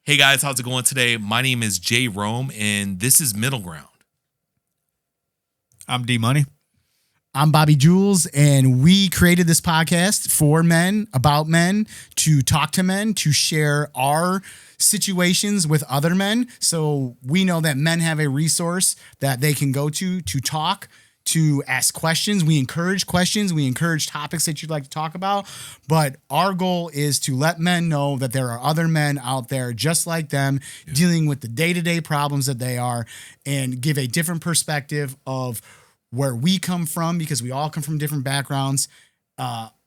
Hey guys, how's it going today? My name is Jay Rome, and this is Middle Ground. I'm D Money. I'm Bobby Jules, and we created this podcast for men, about men, to talk to men, to share our situations with other men. So we know that men have a resource that they can go to talk, to ask questions. We encourage questions. We encourage topics that you'd like to talk about. But our goal is to let men know that there are other men out there just like them, dealing with the day-to-day problems that they are, and give a different perspective of where we come from, because we all come from different backgrounds,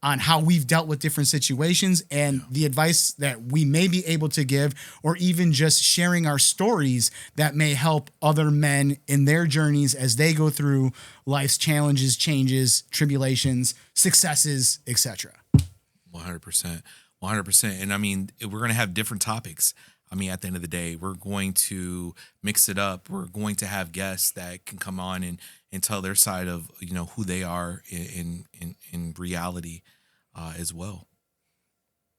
on how we've dealt with different situations, and the advice that we may be able to give, or even just sharing our stories that may help other men in their journeys as they go through life's challenges, changes, tribulations, successes, etc. 100%. 100%. And I mean, we're going to have different topics. I mean, at the end of the day, we're going to mix it up. We're going to have guests that can come on and tell their side of, who they are in reality as well.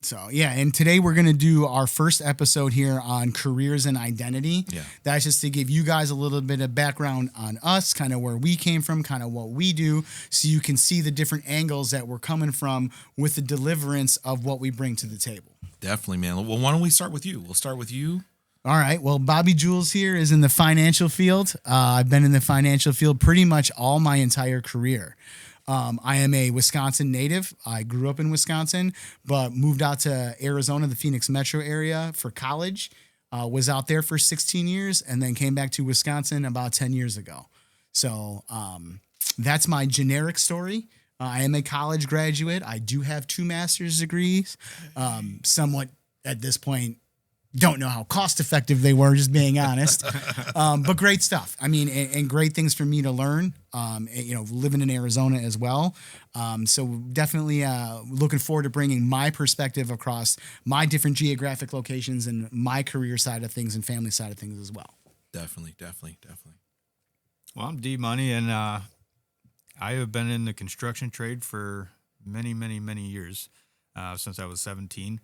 So, yeah, and today we're going to do our first episode here on careers and identity. Yeah. That's just to give you guys a little bit of background on us, kind of where we came from, kind of what we do, so you can see the different angles that we're coming from with the deliverance of what we bring to the table. Definitely, man. Well, why don't we start with you? We'll start with you. All right. Well, Bobby Jules here is in the financial field. I've been in the financial field pretty much all my entire career. I am a Wisconsin native. I grew up in Wisconsin, but moved out to Arizona, the Phoenix metro area, for college. Was out there for 16 years and then came back to Wisconsin about 10 years ago. So that's my generic story. I am a college graduate. I do have 2 master's degrees. Somewhat at this point, don't know how cost effective they were, just being honest. But great stuff. I mean, and great things for me to learn, living in Arizona as well. So definitely looking forward to bringing my perspective across my different geographic locations and my career side of things and family side of things as well. Definitely. Well, I'm D Money, and I have been in the construction trade for many, many, many years, since I was 17.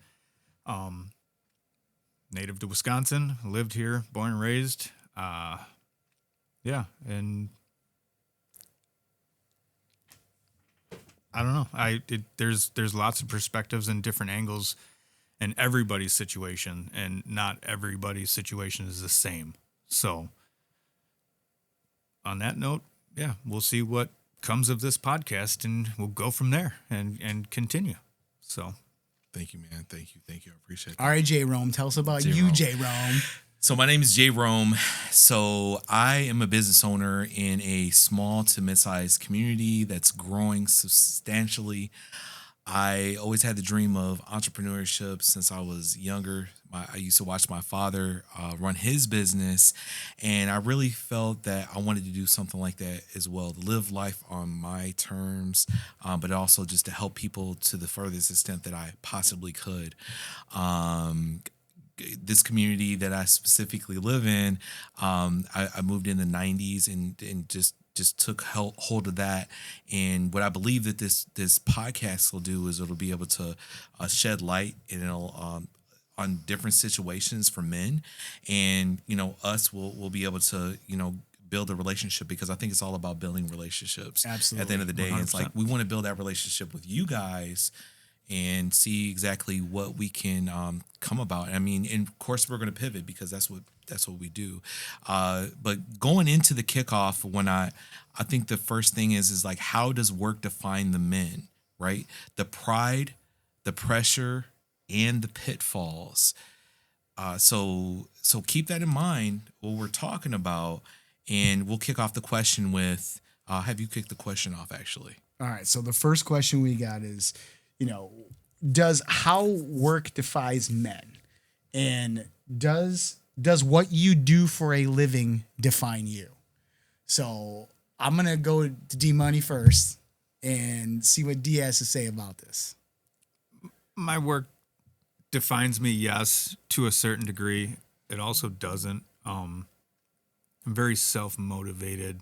Native to Wisconsin, lived here, born and raised. And I don't know. There's lots of perspectives and different angles in everybody's situation, and not everybody's situation is the same. So, on that note, we'll see what comes of this podcast, and we'll go from there and continue. So. Thank you, man. Thank you. I appreciate that. All right, Jay Rome, tell us about you, Jay Rome. So my name is Jay Rome. So I am a business owner in a small to mid-sized community that's growing substantially. I always had the dream of entrepreneurship since I was younger. I used to watch my father run his business, and I really felt that I wanted to do something like that as well, to live life on my terms, but also just to help people to the furthest extent that I possibly could. This community that I specifically live in, I moved in the 90s and just took hold of that. And what I believe that this podcast will do is it'll be able to shed light, and it'll on different situations for men, and us will be able to build a relationship, because I think it's all about building relationships. Absolutely. At the end of the day, 100%. It's like we want to build that relationship with you guys and see exactly what we can come about. I mean, and of course we're going to pivot, because that's what we do. But going into the kickoff, when I think the first thing is like, how does work define the men, right? The pride, the pressure, and the pitfalls. So keep that in mind what we're talking about, and we'll kick off the question with, have you kicked the question off actually? All right. So the first question we got is, does how work defines men, and does what you do for a living define you? So I'm going to go to D Money first and see what D has to say about this. My work defines me, yes, to a certain degree. It also doesn't. I'm very self-motivated.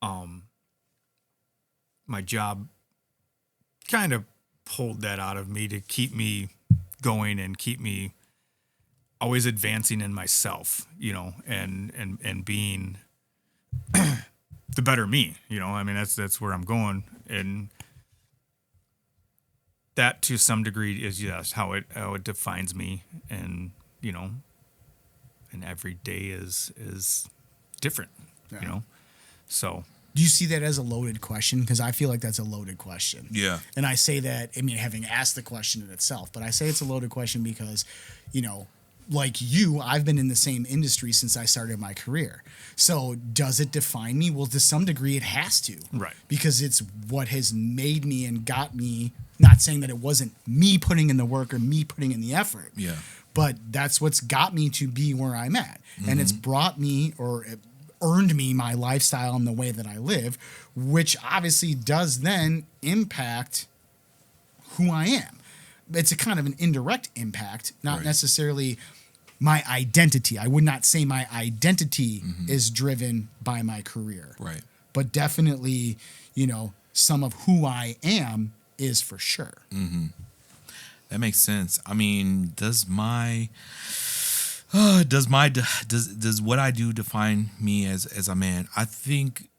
My job kind of pulled that out of me to keep me going and keep me always advancing in myself, you know, and being the better me, you know. I mean, that's where I'm going, and that to some degree is how it defines me, and you know, and every day is different, you know. So Do you see that as a loaded question? Because I feel like that's a loaded question. Yeah. And I say that, I mean, having asked the question in itself, but I say it's a loaded question because, you know, like you, I've been in the same industry since I started my career. So does it define me? Well, to some degree, it has to. Right. Because it's what has made me and got me, not saying that it wasn't me putting in the work or me putting in the effort. Yeah. But that's what's got me to be where I'm at. And it's brought me, or it earned me, my lifestyle and the way that I live, which obviously does then impact who I am. It's a kind of an indirect impact, not Right. necessarily my identity. I would not say my identity is driven by my career. Right. But definitely, you know, some of who I am is for sure. That makes sense. I mean, does what I do define me as a man? I think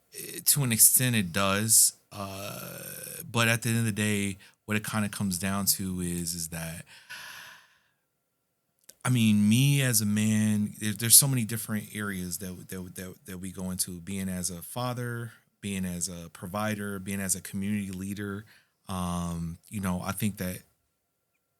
to an extent it does. But at the end of the day, what it kind of comes down to is that, I mean, me as a man, there's so many different areas that we go into. Being as a father, being as a provider, being as a community leader. You know, I think that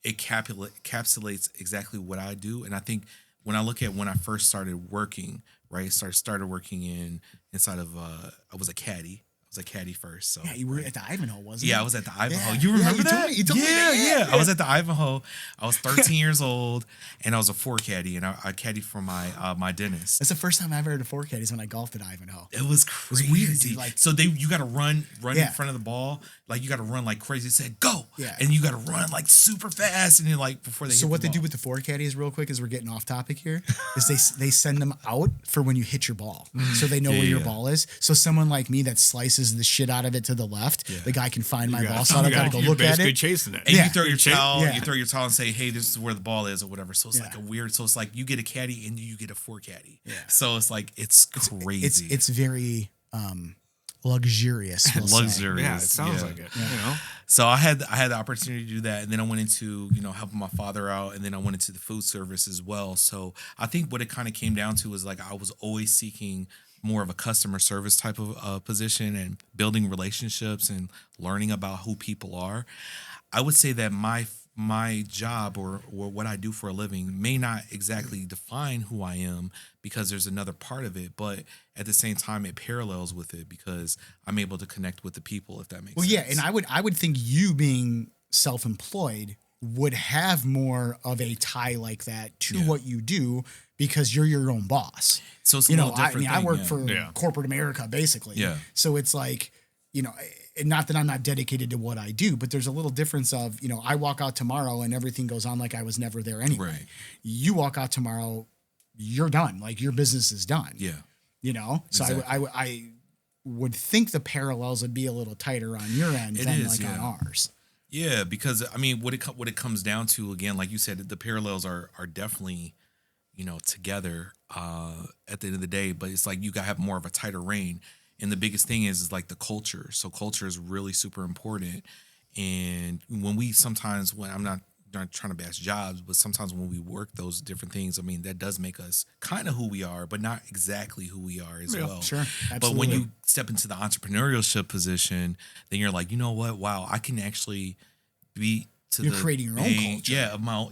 it encapsulates exactly what I do. And I think when I look at when I first started working, right, started working inside of I was a caddy. I was a caddy first. So Yeah, you were at the Ivanhoe, wasn't you? yeah, I was at the Ivanhoe. Yeah. You remember you that? told me- you told me yeah, that. yeah. I was at the Ivanhoe. I was 13 years old, and I was a four caddy, and I caddied for my dentist. That's the first time I ever heard a four caddy is when I golfed at Ivanhoe. It was crazy. weird, dude, like- so you got to run Yeah. in front of the ball, like you got to run like crazy. It said go, Yeah. and you got to run like super fast, and then like before they. So hit what the they do ball. with the four caddies, real quick, as we're getting off topic here, is they send them out for when you hit your ball, so they know where your yeah. ball is. So someone like me that slices the shit out of it to the left, the guy can find my ball. So I don't gotta go you're look at basically it. chasing it. And Yeah. you throw your towel, Yeah. you throw your towel and say, "Hey, this is where the ball is," or whatever. So it's like Yeah. a weird. So it's like you get a caddy and you get a four caddy. Yeah. So it's like it's crazy. It's very luxurious. We'll say. luxurious. Yeah, it sounds yeah. like it. You know, So I had the opportunity to do that, and then I went into helping my father out, and then I went into the food service as well. So I think what it kind of came down to is like I was always seeking more of a customer service type of position and building relationships and learning about who people are. I would say that my job or what I do for a living may not exactly define who I am because there's another part of it, but at the same time it parallels with it because I'm able to connect with the people, if that makes Well, sense. yeah, and I would think you being self-employed would have more of a tie like that to Yeah. what you do because you're your own boss. So it's a You know, little I different mean, I thing, work yeah. for Yeah. corporate America basically. Yeah. So it's like, you know, and not that I'm not dedicated to what I do, but there's a little difference of, I walk out tomorrow and everything goes on like I was never there anyway. Right. You walk out tomorrow, you're done. Like your business is done. Yeah. So Exactly. I would think the parallels would be a little tighter on your end It than is, like yeah. on ours. Yeah, because I mean, what it comes down to again, like you said, the parallels are definitely, together at the end of the day. But it's like you gotta have more of a tighter rein, and the biggest thing is like the culture. So culture is really super important. And when I'm not trying to bash jobs, but sometimes when we work those different things, I mean, that does make us kind of who we are, but not exactly who we are as well. Sure, But when absolutely. you step into the entrepreneurship position, then you're like, you know what? Wow, I can actually be to You're the creating your own vein- culture.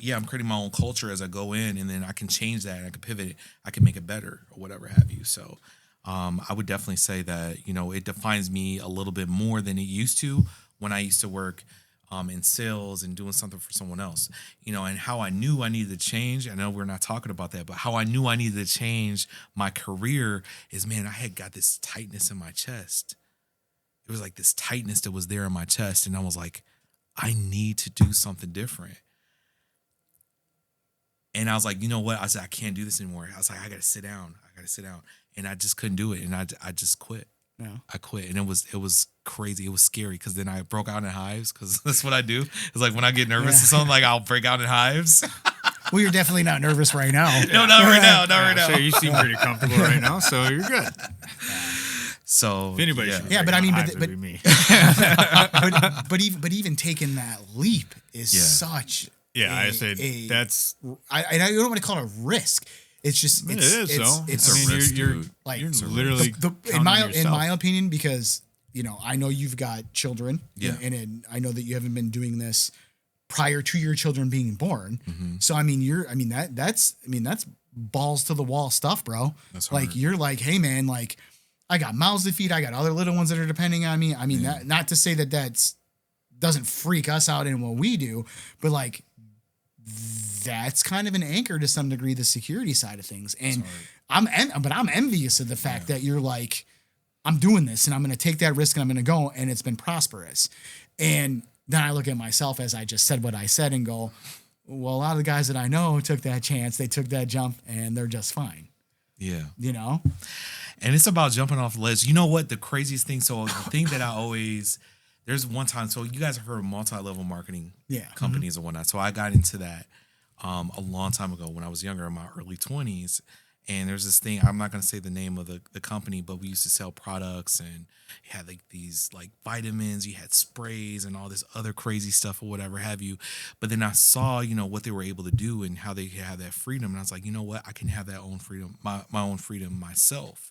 Yeah, I'm creating my own culture as I go in, and then I can change that. I can pivot it. I can make it better or whatever have you. So, I would definitely say that it defines me a little bit more than it used to when I used to work in sales and doing something for someone else. And how I knew I needed to change. I know we're not talking about that, but how I knew I needed to change my career is, man, I had got this tightness in my chest. It was like this tightness that was there in my chest, and I was like, I need to do something different. And I was like, you know what? I said, I can't do this anymore. I was like, I gotta sit down. And I just couldn't do it. And I just quit. Yeah. I quit. And it was crazy. It was scary because then I broke out in hives because that's what I do. It's like when I get nervous or something, like I'll break out in hives. Well, you're definitely not nervous right now. No, not right now. Not right now. So you seem pretty comfortable right now, so you're good. So If anybody yeah. should be Yeah, but I breaking mean, my but- eyes, it'd be me. But even taking that leap is Yeah. such. Yeah, I a- said a- that's I don't want to call it a risk. It's just it is. So it's a risk, you're dude. like you're the- literally in counting my yourself. opinion, because I know you've got children, Yeah. and I know that you haven't been doing this prior to your children being born. Mm-hmm. So that's balls to the wall stuff, bro. That's like hard. you're like, hey man, like I got mouths to feed, I got other little ones that are depending on me. I mean, that not to say that doesn't freak us out in what we do, but like that's kind of an anchor to some degree, the security side of things. And I'm envious of the fact that you're like, I'm doing this and I'm going to take that risk and I'm going to go, and it's been prosperous. And then I look at myself as I just said what I said and go, well, a lot of the guys that I know took that chance, they took that jump, and they're just fine. Yeah. And it's about jumping off the ledge. You know what? The craziest thing. So the thing that there's one time. So you guys have heard of multi-level marketing companies and whatnot. So I got into that a long time ago when I was younger, in my early 20s. And there's this thing, I'm not going to say the name of the company, but we used to sell products, and you had like these like vitamins, you had sprays and all this other crazy stuff or whatever have you. But then I saw, what they were able to do and how they could have that freedom. And I was like, you know what? I can have that own freedom, my own freedom myself.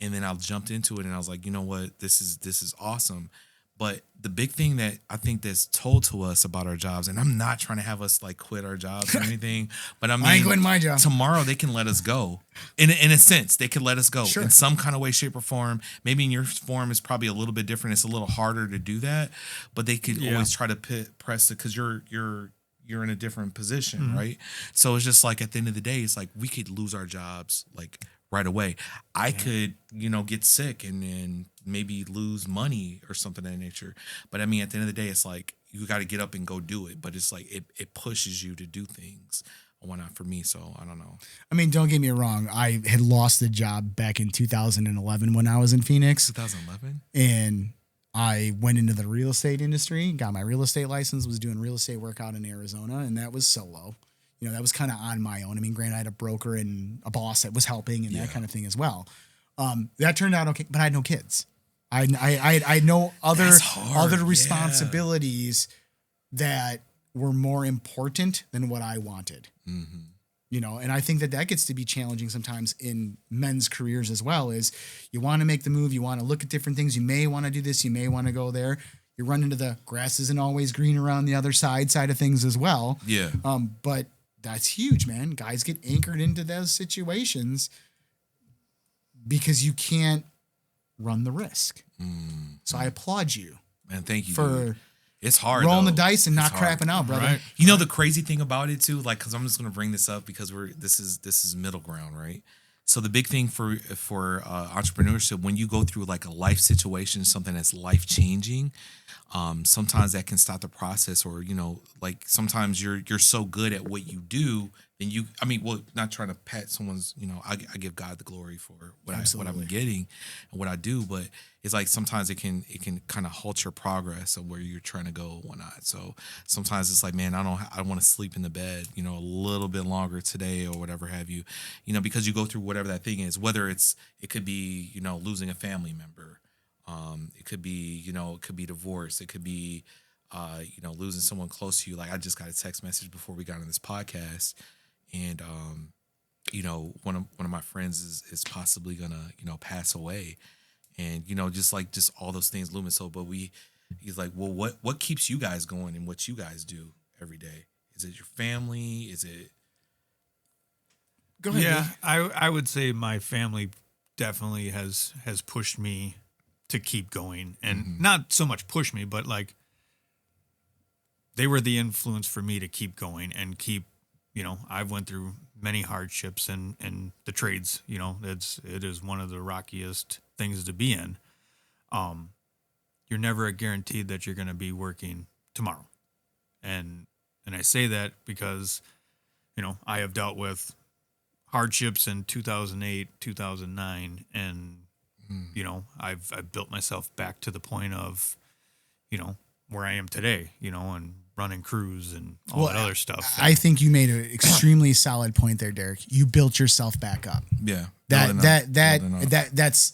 And then I jumped into it and I was like, you know what? This is awesome. But the big thing that I think that's told to us about our jobs, and I'm not trying to have us like quit our jobs or anything, but I mean, I ain't quitting my job. Tomorrow they can let us go. In a sense, they can let us go Sure. in some kind of way, shape, or form. Maybe in your form is probably a little bit different. It's a little harder to do that, but they could always try to press it because you're in a different position, right? So it's just like at the end of the day, it's like we could lose our jobs like right away. I could, get sick and maybe lose money or something of that nature. But I mean, at the end of the day, it's like you got to get up and go do it. But it's like it pushes you to do things. Why not for me? So I don't know. I mean, don't get me wrong. I had lost the job back in 2011 when I was in Phoenix. 2011? And I went into the real estate industry, got my real estate license, was doing real estate work out in Arizona, and that was solo. That was kind of on my own. I mean, granted, I had a broker and a boss that was helping and that kind of thing as well. That turned out okay, but I had no kids. I had no other That's hard, other responsibilities that were more important than what I wanted. Mm-hmm. And I think that gets to be challenging sometimes in men's careers as well. Is you want to make the move, you want to look at different things, you may want to do this, you may want to go there. You run into the grass isn't always green around the other side of things as well. Yeah. But that's huge, man. Guys get anchored into those situations because you can't run the risk. So I applaud you Man, thank you. for dude. It's hard rolling though. the dice and It's not hard. crapping out, brother. Right. You know the crazy thing about it too, like, because I'm just gonna bring this up because this is middle ground, right? So the big thing for entrepreneurship, when you go through like a life situation, something that's life changing, sometimes that can stop the process, or like sometimes you're so good at what you do, then not trying to pat someone's, I give God the glory for what I'm getting and what I do, but it's like sometimes it can kind of halt your progress of where you're trying to go or whatnot. So sometimes it's like, man, I want to sleep in the bed, a little bit longer today or whatever have you, because you go through whatever that thing is, whether it could be, losing a family member. It could be, divorce. It could be, losing someone close to you. Like I just got a text message before we got on this podcast, and one of my friends is possibly gonna, pass away, and just all those things looming. So, but he's like, well, what keeps you guys going and what you guys do every day? Is it your family? Is it? Go ahead. Yeah, Dave. I would say my family definitely has pushed me to keep going, and not so much push me, but like they were the influence for me to keep going and keep. I've went through many hardships and the trades. It is one of the rockiest things to be in. You're never guaranteed that you're going to be working tomorrow, and I say that because I have dealt with hardships in 2008, 2009, and I've built myself back to the point of where I am today, and running crews and all that other stuff. I think you made an extremely solid point there, Derek. You built yourself back up. Yeah. That's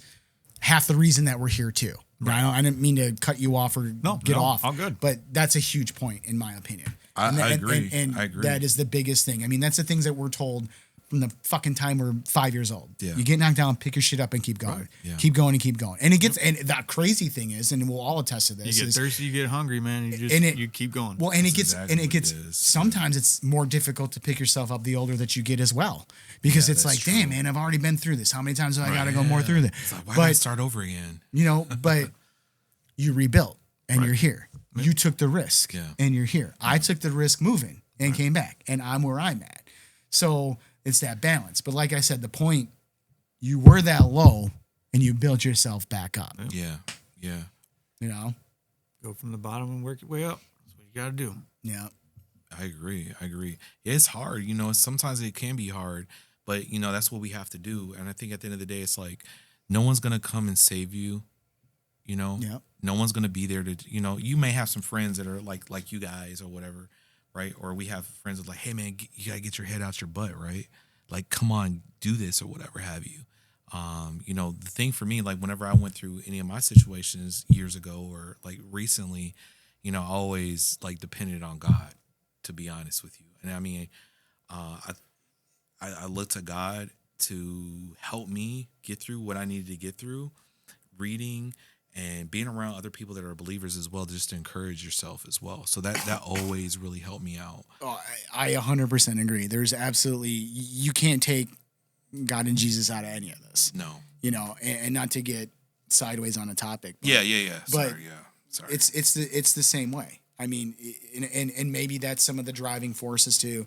half the reason that we're here too. Right. I didn't mean to cut you off or get off. All good. But that's a huge point in my opinion. I agree. And I agree. that is the biggest thing. I mean, that's the things that we're told from the fucking time we're 5 years old. Yeah. You get knocked down, pick your shit up and keep going. Right. Yeah. Keep going and keep going. And it gets, and that crazy thing is, and we'll all attest to this. You get thirsty, you get hungry, man. You keep going. Well, and That's it gets, sometimes it's more difficult to pick yourself up the older that you get as well. Because it's like, true. damn, man, I've already been through this. How many times do I got to go more through this? It's like, why not start over again? But you rebuilt and you're here. You took the risk and you're here. I took the risk moving and came back, and I'm where I'm at. So it's that balance. But like I said, the point, you were that low and you built yourself back up. Yeah. Yeah. Go from the bottom and work your way up. That's what you got to do. Yeah. I agree. Yeah, it's hard. Sometimes it can be hard, but that's what we have to do. And I think at the end of the day, it's like no one's gonna come and save you. Yeah. No one's gonna be there to. You may have some friends that are like you guys or whatever, right? Or we have friends that are like, hey man, you gotta get your head out your butt, right? Like, come on, do this or whatever have you. The thing for me, like whenever I went through any of my situations years ago or like recently, I always like depended on God, to be honest with you. And I mean, I looked to God to help me get through what I needed to get through, reading and being around other people that are believers as well, just to encourage yourself as well. So that always really helped me out. Oh, I 100% agree. There's absolutely, you can't take God and Jesus out of any of this. No. And not to get sideways on a topic. But, yeah. But Sorry. It's the same way. I mean, and maybe that's some of the driving forces to,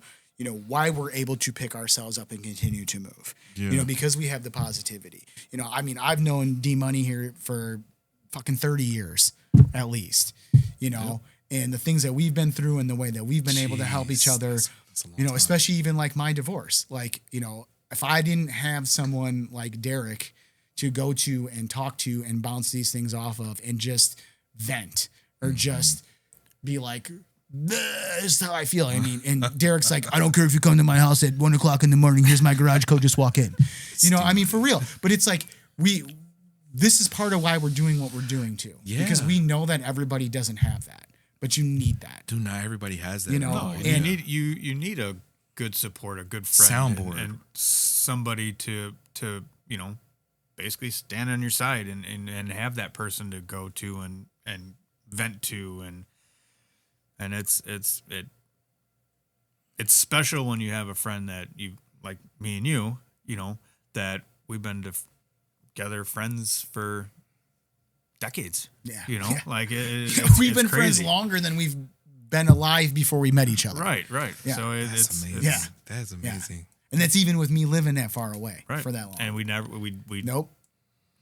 why we're able to pick ourselves up and continue to move. Yeah. Because we have the positivity. I mean, I've known D Money here for fucking 30 years at least, and the things that we've been through and the way that we've been able to help each other, that's a long time. especially even like my divorce. Like, if I didn't have someone like Derek to go to and talk to and bounce these things off of and just vent or just be like, this is how I feel. I mean, and Derek's like, I don't care if you come to my house at 1 o'clock in the morning. Here's my garage code. Just walk in. I mean, for real. But it's like, this is part of why we're doing what we're doing too. Yeah. Because we know that everybody doesn't have that, but you need that. Dude, not everybody has that. No, and you need a good support, a good friend, soundboard, and somebody to basically stand on your side and have that person to go to and vent to and it's special when you have a friend that you like me and you that we've been together friends for decades. Yeah. Like we've been friends longer than we've been alive before we met each other. Right. Yeah. That's So amazing. Yeah. That's amazing. Yeah. And that's even with me living that far away for that long. And we nope.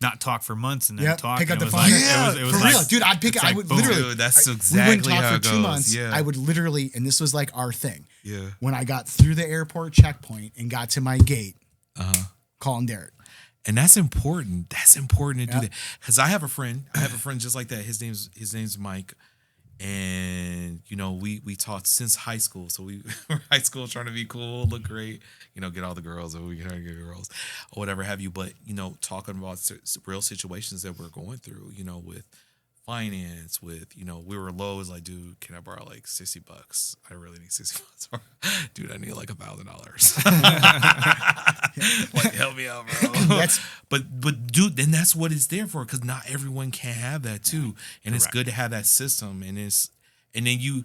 not talk for months and then talk. Pick up and the phone. Like, it was for like, real, dude. I would boom. literally. Dude, that's exactly we wouldn't talk how for it 2 goes. months. Yeah. I would literally, and this was like our thing. Yeah. When I got through the airport checkpoint and got to my gate, calling Derek. And that's important. That's important to do that. Because I have a friend just like that. His name's Mike. And we talked since high school. So we were high school trying to be cool, look great, get all the girls, or we try to get girls, or whatever have you. But talking about real situations that we're going through, with finance, with we were low. Is like, dude, can I borrow like $60? I really need $60. Dude, I need like $1,000. Like, help me out, bro. But dude, then that's what it's there for, because not everyone can have that too, and it's good to have that system, and then you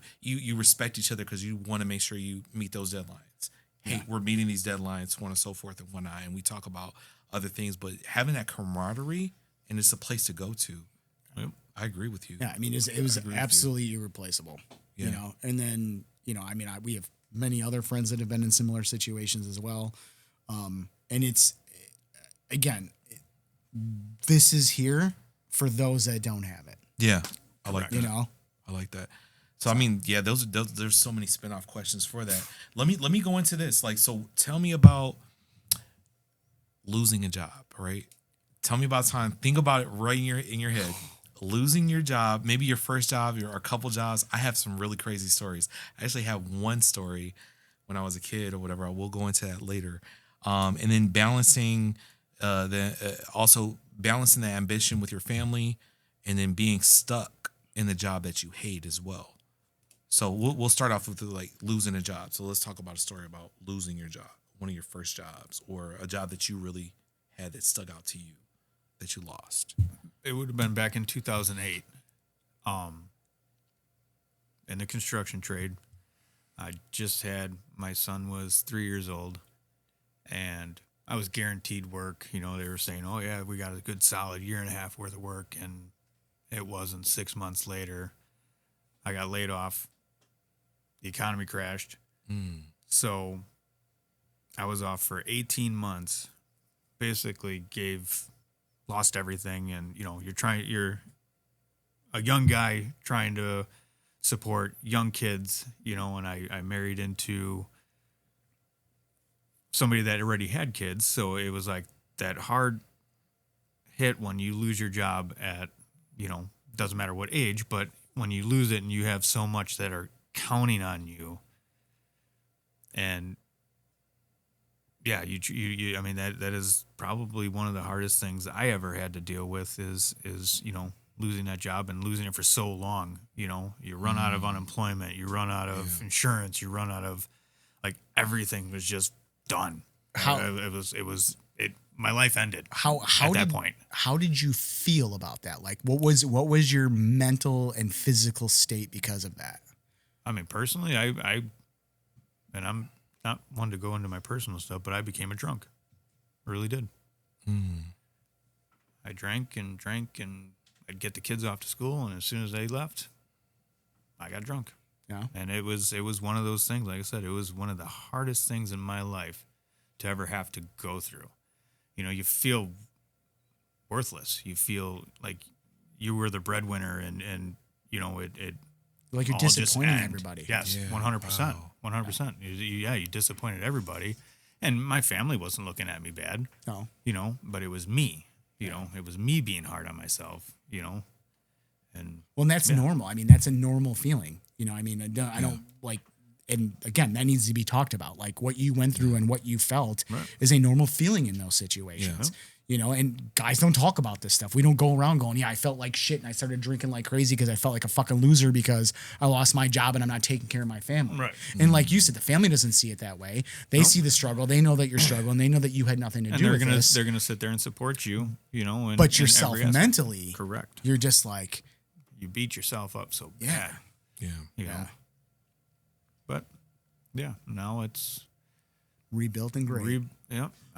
respect each other because you want to make sure you meet those deadlines. Hey, we're meeting these deadlines, so on and so forth, and whatnot, and we talk about other things, but having that camaraderie, and it's a place to go to. Yep. I agree with you. Yeah, I mean, it was absolutely irreplaceable. Yeah. And then I mean, we have many other friends that have been in similar situations as well. And it's, again, this is here for those that don't have it. Yeah, I like that. I like that. So I mean, yeah, there's so many spin-off questions for that. Let me go into this. Like, so tell me about losing a job, right? Tell me about time. Think about it right in your head. losing your job, maybe your first job or a couple jobs. I have some really crazy stories. I actually have one story when I was a kid or whatever. I will go into that later. And then balancing also balancing the ambition with your family, and then being stuck in the job that you hate as well. So we'll start off with like losing a job. So let's talk about a story about losing your job, one of your first jobs, or a job that you really had that stuck out to you that you lost. It would have been back in 2008. In the construction trade, I just had, my son was 3 years old, and I was guaranteed work. You know, they were saying, oh yeah, we got a good solid year and a half worth of work. And it wasn't. 6 months later, I got laid off. The economy crashed. So I was off for 18 months, basically lost everything. And, you know, you're a young guy trying to support young kids, you know, and I married into somebody that already had kids. So it was like that hard hit when you lose your job at, you know, doesn't matter what age, but when you lose it and you have so much that are counting on you. And yeah, you I mean, that is probably one of the hardest things I ever had to deal with is, you know, losing that job and losing it for so long. You know, you run out of unemployment, you run out of insurance, you run out of, like, everything was just done. My life ended at that point. How did you feel about that? Like, what was your mental and physical state because of that? I mean, personally, and I'm not one to go into my personal stuff, but I became a drunk. I really did. I drank, and I'd get the kids off to school, and as soon as they left, I got drunk. Yeah. And it was one of those things, like I said, it was one of the hardest things in my life to ever have to go through. You know, you feel worthless. You feel like you were the breadwinner, and you know, it like you're disappointing everybody. Yes, 100%. 100%. You disappointed everybody. And my family wasn't looking at me bad. No. You know, but it was me. You know, it was me being hard on myself, you know. And that's normal. I mean, that's a normal feeling. You know, I mean, I don't like, and again, that needs to be talked about. Like, what you went through and what you felt is a normal feeling in those situations. Yeah. You know, and guys don't talk about this stuff. We don't go around going, yeah, I felt like shit and I started drinking like crazy because I felt like a fucking loser because I lost my job and I'm not taking care of my family. Right. And like you said, the family doesn't see it that way. They see the struggle. They know that you're struggling. They know that you had nothing to do with this. They're gonna sit there and support you, you know. But yourself mentally, correct. You're just like, you beat yourself up so bad. Yeah. You know? But yeah, now it's rebuilt and great.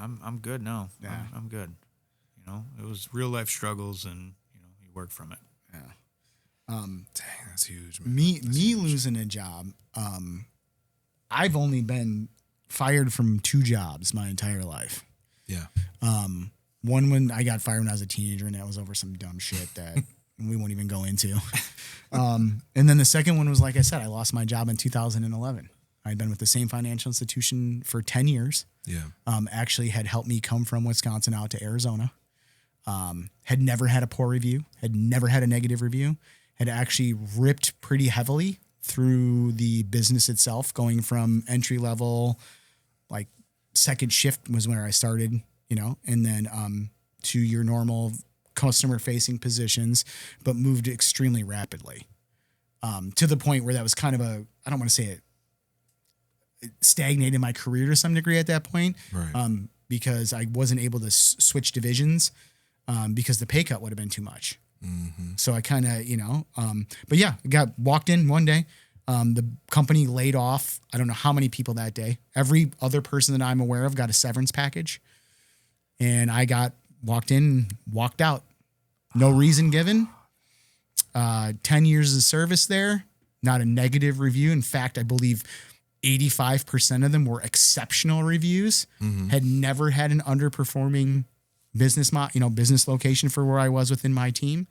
I'm good now. Yeah. I'm good. You know, it was real life struggles, and you know, you work from it. Yeah. Dang, that's huge, man. Me losing a job. I've only been fired from 2 jobs my entire life. Yeah. One when I got fired when I was a teenager, and that was over some dumb shit that we won't even go into. And then the second one was, like I said, I lost my job in 2011. I'd been with the same financial institution for 10 years. Yeah. Actually had helped me come from Wisconsin out to Arizona. Had never had a poor review, had never had a negative review, had actually ripped pretty heavily through the business itself, going from entry level, like second shift was where I started, you know, and then to your normal customer facing positions, but moved extremely rapidly to the point where that was kind of I don't want to say it stagnated my career to some degree at that point, right. Because I wasn't able to switch divisions because the pay cut would have been too much. Mm-hmm. So I kind of, you know, but yeah, I walked in one day. The company laid off, I don't know how many people that day. Every other person that I'm aware of got a severance package. And I walked in, walked out. No reason given. 10 years of service there, not a negative review. In fact, I believe 85% of them were exceptional reviews. Mm-hmm. Had never had an underperforming business location for where I was within my team.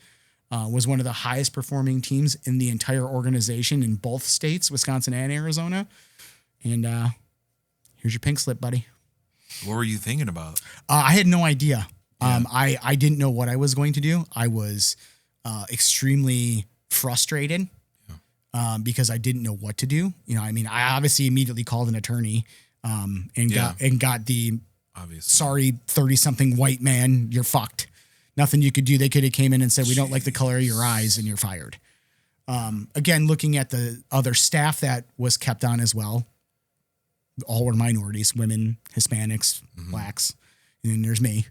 Was one of the highest performing teams in the entire organization in both states, Wisconsin and Arizona. And here's your pink slip, buddy. What were you thinking about? I had no idea. Yeah. I didn't know what I was going to do. I was extremely frustrated because I didn't know what to do. I mean, I obviously immediately called an attorney and got the Obviously. sorry 30-something white man, you're fucked. Nothing you could do. They could have came in and said, we don't like the color of your eyes and you're fired. Again, looking at the other staff that was kept on as well, all were minorities, women, Hispanics, blacks, and then there's me.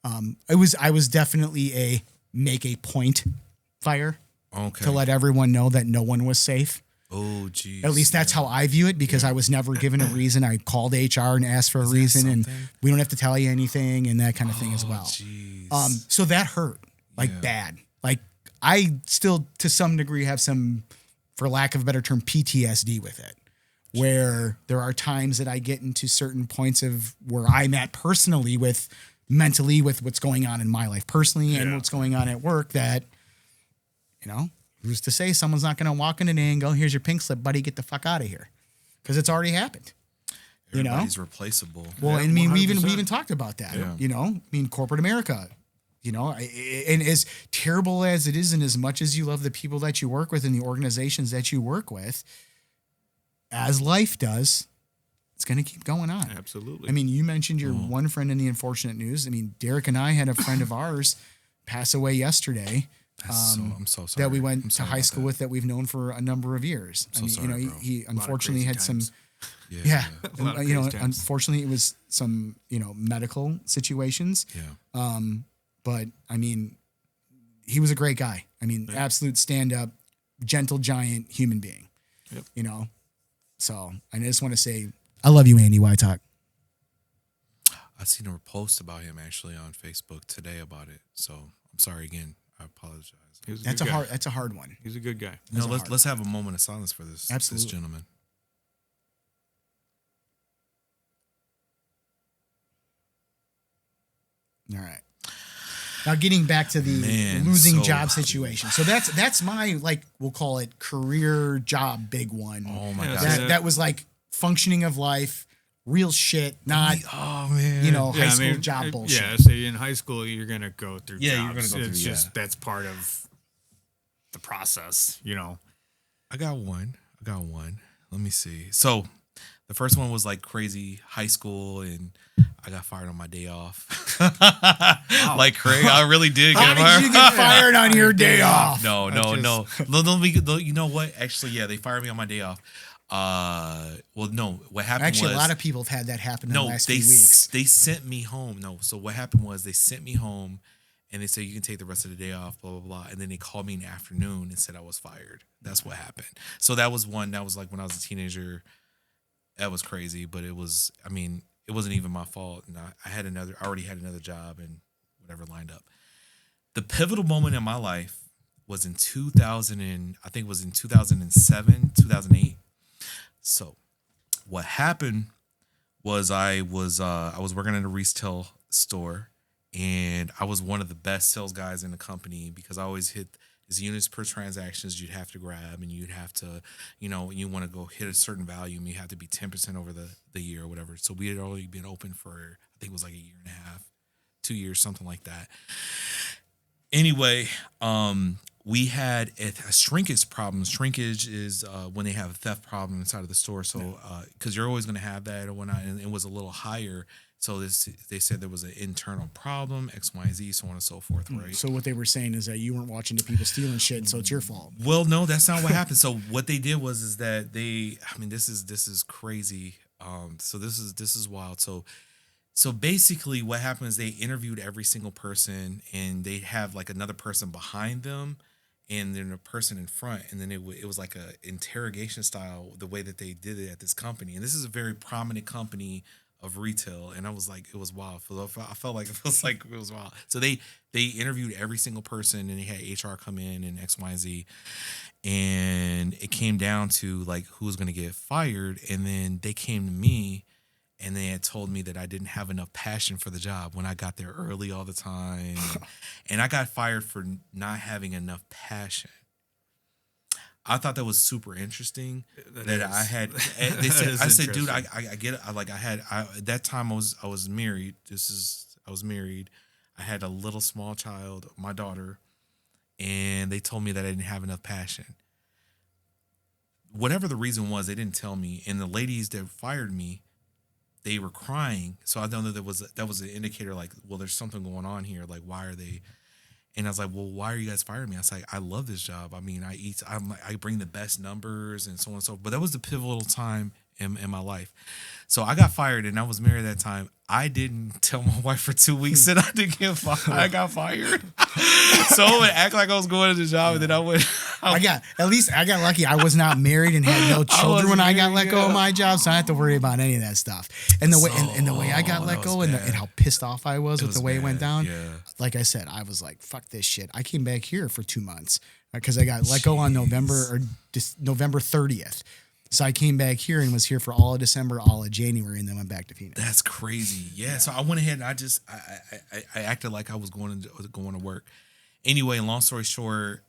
I was definitely a make a point fire Okay. to let everyone know that no one was safe. Oh, geez. At least that's how I view it, because I was never given a reason. I called HR and asked for a reason, and we don't have to tell you anything and that kind of thing as well. Geez. So that hurt bad. Like I still, to some degree, have some, for lack of a better term, PTSD with it, where there are times that I get into certain points of where I'm at personally with mentally with what's going on in my life personally and what's going on at work that, who's to say someone's not going to walk in today and go, here's your pink slip, buddy, get the fuck out of here. Because it's already happened. Everybody's replaceable. Well, Yeah, I mean, we 100%. even talked about that, Yeah. I mean, corporate America, and as terrible as it is, and as much as you love the people that you work with and the organizations that you work with, as life does, it's going to keep going on. Absolutely. I mean, you mentioned your one friend in the unfortunate news. I mean, Derek and I had a friend of ours pass away yesterday. I'm so sorry. That we went I'm to sorry high about school with, that we've known for a number of years. so sorry, bro. he unfortunately crazy had some, times. yeah, A lot of crazy times. unfortunately it was some, medical situations. Yeah. But I mean, he was a great guy. I mean, absolute stand up, gentle giant human being, Yep. So I just want to say, I love you, Andy Wytalk. I seen a post about him actually on Facebook today about it. So I'm sorry again. I apologize. He was That's good guy. that's a hard one. He's a good guy. No, a hard let's have a moment of silence for this Absolutely. gentleman. All right. Now getting back to the Man, losing so- job situation. So that's my, like, we'll call it career job big one. Oh my Yeah, gosh. that was like functioning of life, real shit, not Oh man. high school job bullshit. Yeah, so in high school you're gonna go through Yeah, jobs. you're gonna go It's through, just that's part of the process, I got one. Let me see. So the first one was like crazy high school, and I got fired on my day off. Like crazy. I really did How get fired. did you get fired on your day off? No. You know what? Actually, yeah, they fired me on my day off. Well, no. What happened Actually, was a lot of people have had that happen in the last they few weeks. they sent me home. No, so what happened was they sent me home, and they said you can take the rest of the day off. Blah blah blah. And then they called me in the afternoon and said I was fired. That's what happened. So that was one. That was like when I was a teenager. That was crazy, but it was. I mean, it wasn't even my fault. And I already had another job and whatever lined up. The pivotal moment in my life was in 2000 and I think it was in 2007, 2008. So what happened was I was working at a retail store, and I was one of the best sales guys in the company because I always hit his units per transactions you'd have to grab, and you'd have to, you want to go hit a certain value, and you have to be 10% over the year or whatever. So we had already been open for, I think it was like a year and a half, 2 years, something like that. Anyway, we had a shrinkage problem. Shrinkage is when they have a theft problem inside of the store. So, because you're always going to have that or whatnot, and it was a little higher. So they said there was an internal problem, X, Y, Z, so on and so forth, right? So what they were saying is that you weren't watching the people stealing shit, so it's your fault. Well, no, that's not what happened. So what they did is that this is crazy. So this is wild. So basically what happened is they interviewed every single person, and they'd have like another person behind them and then a person in front. And then it was like a interrogation style, the way that they did it at this company. And this is a very prominent company of retail. And I was like, it was wild. I felt like it was wild. So they interviewed every single person, and they had HR come in and X, Y, Z. And it came down to like who was going to get fired. And then they came to me, and they had told me that I didn't have enough passion for the job when I got there early all the time. And I got fired for not having enough passion. I thought that was super interesting. I had. They said, I said, dude, I get it. At that time I was married. I was married. I had a little small child, my daughter, and they told me that I didn't have enough passion. Whatever the reason was, they didn't tell me. And the ladies that fired me, they were crying. So I know that was an indicator like, well, there's something going on here. Like, why are they? And I was like, well, why are you guys firing me? I was like, I love this job. I mean, I bring the best numbers and so on and so forth. But that was the pivotal time in my life. So I got fired, and I was married at that time. I didn't tell my wife for 2 weeks that I didn't get fired. I got fired. So I would act like I was going to the job, and then I got lucky. I was not married and had no children when I got let go of my job, so I didn't have to worry about any of that stuff. And the way I got let go and how pissed off I was with the way it went down. Yeah. Like I said, I was like, fuck this shit. I came back here for 2 months because I got let go on November 30th. So I came back here and was here for all of December, all of January, and then went back to Phoenix. That's crazy. Yeah. So I went ahead and I acted like I was going to work. Anyway, long story short,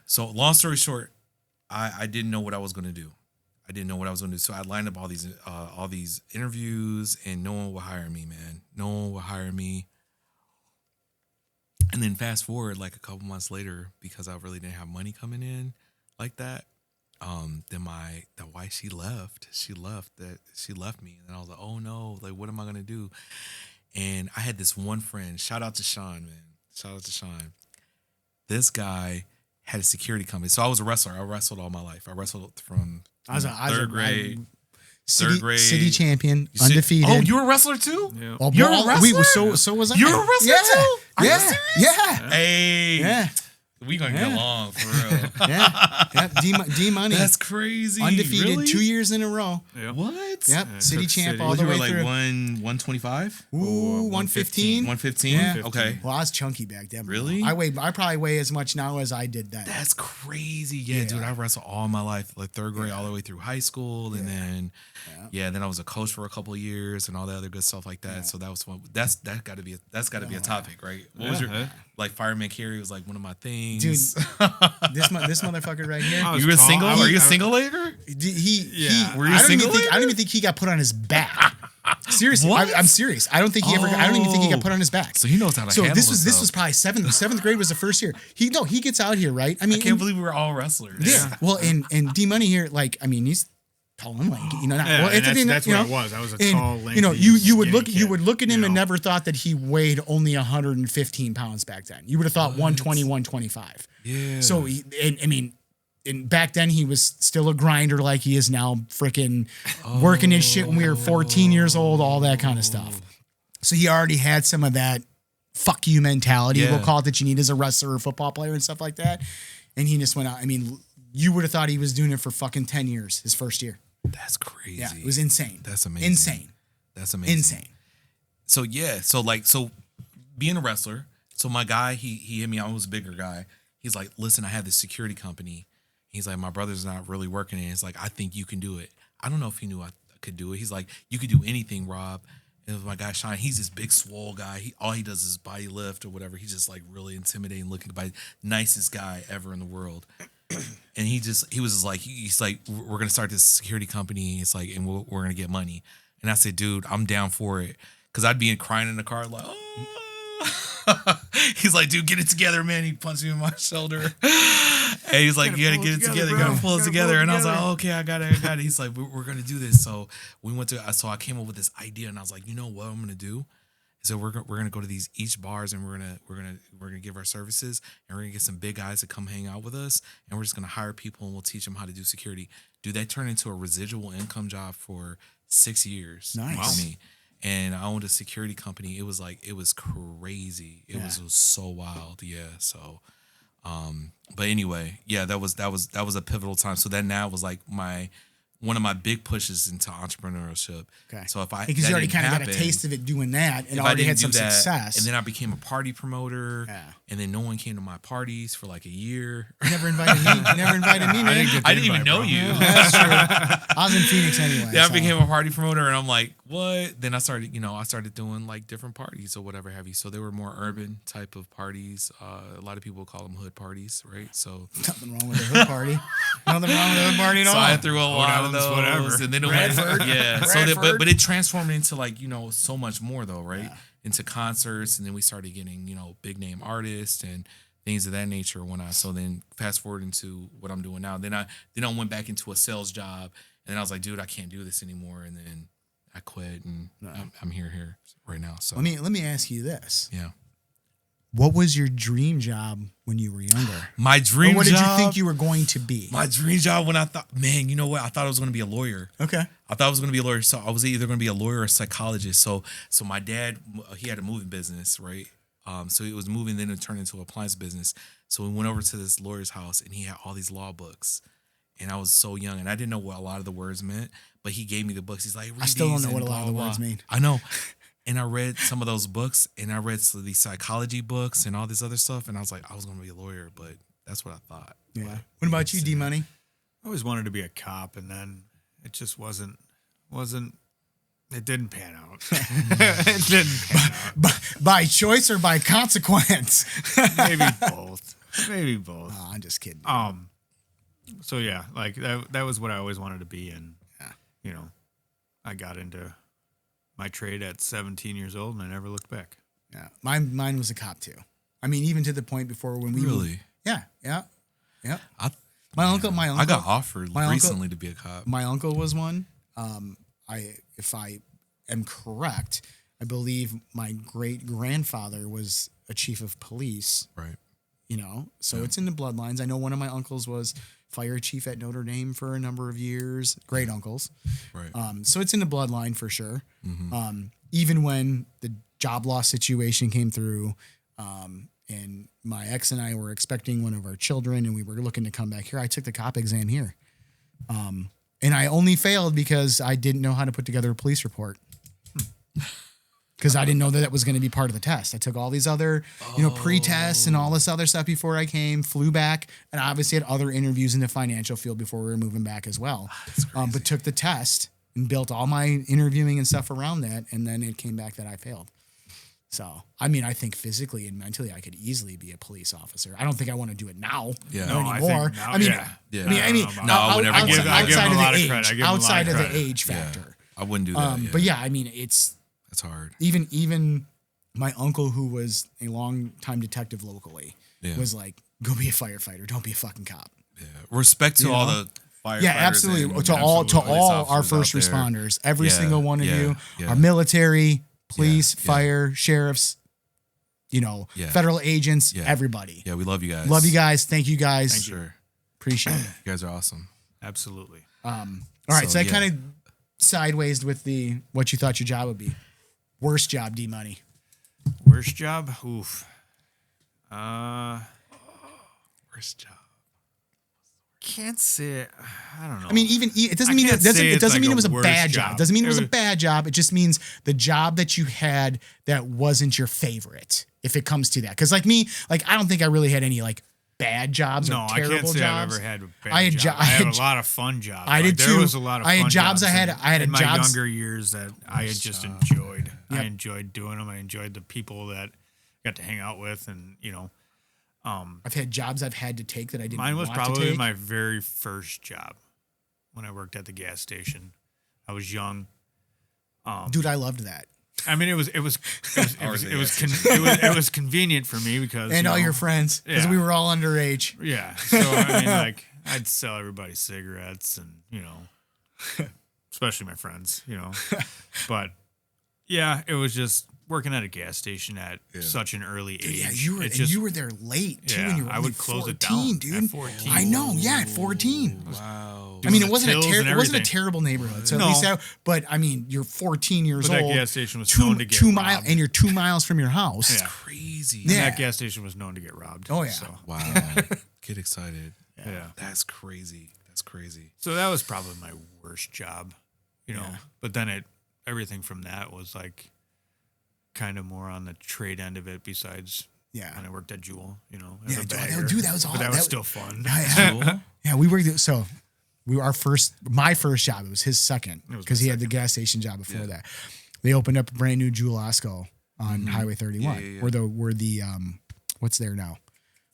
so long story short, I didn't know what I was going to do. So I lined up all these interviews, and no one would hire me, man. No one would hire me. And then fast forward like a couple months later, because I really didn't have money coming in like that. Then the wife, she left me. And then I was like, oh no, like, what am I going to do? And I had this one friend, shout out to Sean, man. Shout out to Sean. This guy had a security company. So I was a wrestler. I wrestled all my life. I wrestled from third grade. City champion, undefeated. Oh, you were a wrestler too? Yeah. Well, You're a wrestler? So was I. You're a wrestler too? Are you serious? Yeah. Hey. Yeah. We gonna get along for real. Yeah. D Money. That's crazy. Undefeated Really? 2 years in a row. Yep. What? Yep. Yeah, City took champ City. all What, the you were way like through. 125? Ooh, 115. 115? Yeah. Okay. Well, I was chunky back then. Bro. Really? I probably weigh as much now as I did then. That's crazy. Yeah, dude, I wrestled all my life, like third grade all the way through high school, and then then I was a coach for a couple of years and all that other good stuff like that. So that was fun. That's got to be a topic, right? What was your like fireman carry was like one of my things. Dude, this motherfucker right here. I was You were tall. single? I was- Are you a single legger? Were you single? I don't even think he got put on his back. Seriously, What? I'm serious. I don't think he ever. I don't even think he got put on his back. So he knows how to handle this himself. was probably seventh grade was the first year. He gets out here, right? I mean, I can't believe we were all wrestlers. yeah. Well, and D Money here, like, I mean, he's tall and lanky. You know, not, Yeah, well, and that's you what know, it was. I was a and, tall, lanky, you know, you would skinny look at him kid, and you know. never thought that he weighed only 115 pounds back then. You would have thought 120, 125. Yeah. So and back then he was still a grinder like he is now, freaking working his shit when we were 14 years old, all that kind of stuff. So he already had some of that fuck you mentality, we'll call it, that you need as a wrestler or football player and stuff like that. And he just went out. I mean, you would have thought he was doing it for fucking 10 years, his first year. That's crazy. Yeah, it was insane. That's amazing. Insane. That's amazing. Insane. So so being a wrestler, so my guy, he hit me. I was a bigger guy. He's like, listen, I have this security company. He's like, my brother's not really working it. He's like, I think you can do it. I don't know if he knew I could do it. He's like, you could do anything, Rob. And my guy Sean, he's this big swole guy. All he does is body lift or whatever. He's just like really intimidating looking, by nicest guy ever in the world. And he was just like, he's like, we're gonna start this security company. It's like, and we're gonna get money. And I said, dude, I'm down for it, because I'd be crying in the car like, oh. He's like, dude, get it together, man. He punched me in my shoulder. And he's like, you gotta get it together. You gotta pull it together. And I was like, oh, okay, I got it. He's like, we're gonna do this. So I came up with this idea, and I was like, you know what I'm gonna do? So we're gonna go to each bars, and we're gonna give our services, and we're gonna get some big guys to come hang out with us, and we're just gonna hire people, and we'll teach them how to do security. Dude, that turned into a residual income job for 6 years. Nice. For me. And I owned a security company. It was crazy. It was so wild. Yeah. So, but anyway, yeah, that was a pivotal time. So that now was like one of my big pushes into entrepreneurship. Okay. So because you already kind of got a taste of it doing that, and if I already didn't had do some that, success. and then I became a party promoter. Yeah. And then no one came to my parties for like a year. You never invited me. Man. I didn't even know you. That's true. I was in Phoenix anyway. Yeah, I so. became a party promoter, and I'm like, what? Then I started doing like different parties or whatever have you. So they were more urban type of parties. A lot of people call them hood parties, right? So Nothing wrong with a hood party. Nothing wrong with a hood party at all. so I threw a lot of those, whatever. and then it Bradford. went, yeah. So Bradford. but it transformed into like so much more though, right? Yeah. Into concerts, and then we started getting big name artists and things of that nature when so then fast forward into what I'm doing now. Then I went back into a sales job, and then I was like, dude, I can't do this anymore, and then I quit, and I'm here right now. So Let me ask you this. yeah, What was your dream job when you were younger? my dream Or what did job. you think you were going to be? My dream job when I thought, man, you know what? I thought I was going to be a lawyer. Okay. I thought I was going to be a lawyer. So I was either going to be a lawyer or a psychologist. So my dad, he had a moving business, right? So he was moving, then it turned into an appliance business. So we went over to this lawyer's house, and he had all these law books. And I was so young, and I didn't know what a lot of the words meant, but he gave me the books. He's like, read I still don't these know and what a lot of the blah, words blah. mean. I know. And I read some of those books, and I read some of these psychology books and all this other stuff. And I was like, I was going to be a lawyer, but that's what I thought. Yeah. What about you, D Money? I always wanted to be a cop, and then it just wasn't. It didn't pan out. It didn't pan out. By choice or by consequence? Maybe both. Maybe both. Oh, I'm just kidding. So yeah, like that was what I always wanted to be, and I got into my trade at 17 years old, and I never looked back. Yeah. Mine was a cop too. I mean, even to the point before when we Really? Yeah. My uncle. I got offered my uncle- recently to be a cop. My uncle was one. If I am correct, I believe my great grandfather was a chief of police. Right. So it's in the bloodlines. I know one of my uncles was fire chief at Notre Dame for a number of years. Great uncles. Right. So it's in the bloodline for sure. Even when the job loss situation came through, and my ex and I were expecting one of our children, and we were looking to come back here, I took the cop exam here. And I only failed because I didn't know how to put together a police report. Because I didn't know that was going to be part of the test. I took all these other, pre-tests and all this other stuff before I came, flew back, and obviously had other interviews in the financial field before we were moving back as well. But took the test and built all my interviewing and stuff around that, and then it came back that I failed. So, I mean, I think physically and mentally I could easily be a police officer. I don't think I want to do it now anymore. I Outside of the age factor. Yeah, I wouldn't do that. But yeah, I mean, that's hard. Even my uncle, who was a long-time detective locally, was like, "Go be a firefighter. Don't be a fucking cop." Yeah, respect to all the firefighters. Yeah, absolutely. To all our first responders, every single one of you, our military, police, fire, sheriffs, federal agents, everybody. Yeah, we love you guys. Love you guys. Thank you guys. Thank you. Appreciate it. You guys are awesome. Absolutely. All right, so that kind of sideways with what you thought your job would be. Worst job, D Money. Worst job? Oof. Worst job. Can't say. I don't know. I mean, it doesn't mean it was a bad job. It doesn't mean it was a bad job. It just means the job that you had that wasn't your favorite. If it comes to that, because like me, I don't think I really had any bad jobs or terrible jobs. No, I can't say I've ever had a bad job. I had a lot of fun jobs. I did too. There was a lot of fun jobs. I had in my jobs younger years that I had just enjoyed. Yep. I enjoyed doing them. I enjoyed the people that I got to hang out with, and I've had jobs I've had to take that I didn't. Mine was want to probably take. my very first job when I worked at the gas station. I was young. Dude, I loved that. I mean, it was convenient for me because and all your friends because we were all underage. Yeah, so I mean, I'd sell everybody cigarettes and especially my friends, but yeah, it was just working at a gas station at such an early age. Yeah, you were there late too. And you were I would close 14, it down, dude. At 14. I know. Yeah, at 14. Wow. I mean, it wasn't a terrible neighborhood. So at least but I mean, you're 14 years old. That gas station was known to get robbed. And you're 2 miles from your house. That's crazy. Yeah. That gas station was known to get robbed. Oh yeah. So. Wow. Get excited. Yeah. That's crazy. So that was probably my worst job, But then everything from that was kind of more on the trade end of it. Besides, when I worked at Jewel, as a bagger. Dude, that was all. But that was still fun. Yeah, we worked. So my first job. It was his second because he had the gas station job before that. They opened up a brand new Jewel Osco on Highway 31, where the what's there now,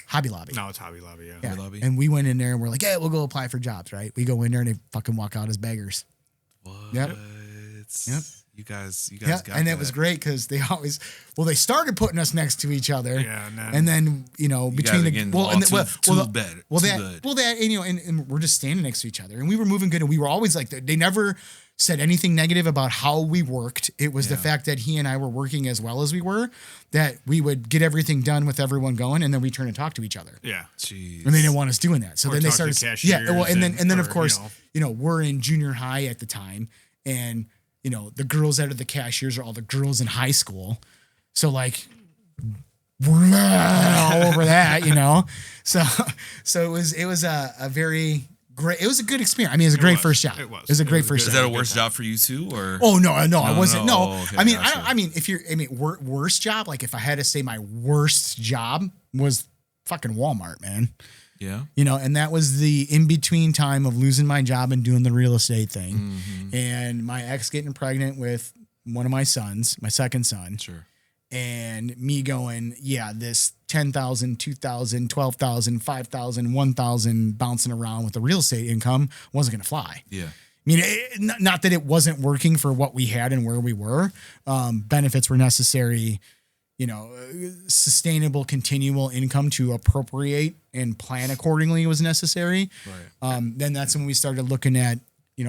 Hobby Lobby. No, it's Hobby Lobby. Yeah. Yeah. Hobby Lobby. And we went in there and we're like, yeah, we'll go apply for jobs, right? We go in there and they fucking walk out as beggars. What? Yep. You guys Yeah, got and that. it was great because they started putting us next to each other. Yeah, and then between the getting well, and the, well, bad. well, Too that good. well that and we're just standing next to each other, and we were moving good, and we were always like they never said anything negative about how we worked. It was the fact that he and I were working as well as we were, that we would get everything done with everyone going, and then we turn and talk to each other. Yeah. Jeez. And they didn't want us doing that. So Or then they talk to started, cashiers well, and then or, of course, we're in junior high at the time, and the girls that are the cashiers are all the girls in high school. So like, we're all over that, So it was a very great. It was a good experience. I mean, it was a great first job. It was. It was a great It was first Is job. that a worse job for you too, or? Oh no, I wasn't. No, Oh, okay, I mean, gotcha. worst job. Like if I had to say my worst job was fucking Walmart, man. Yeah. And that was the in-between time of losing my job and doing the real estate thing. Mm-hmm. And my ex getting pregnant with one of my sons, my second son. Sure. And me going, this 10,000, 2,000, 12,000, 5,000, 1,000 bouncing around with the real estate income wasn't going to fly. Yeah. I mean, not that it wasn't working for what we had and where we were. Benefits were necessary, sustainable, continual income to appropriate and plan accordingly was necessary. Right. Then that's when we started looking at,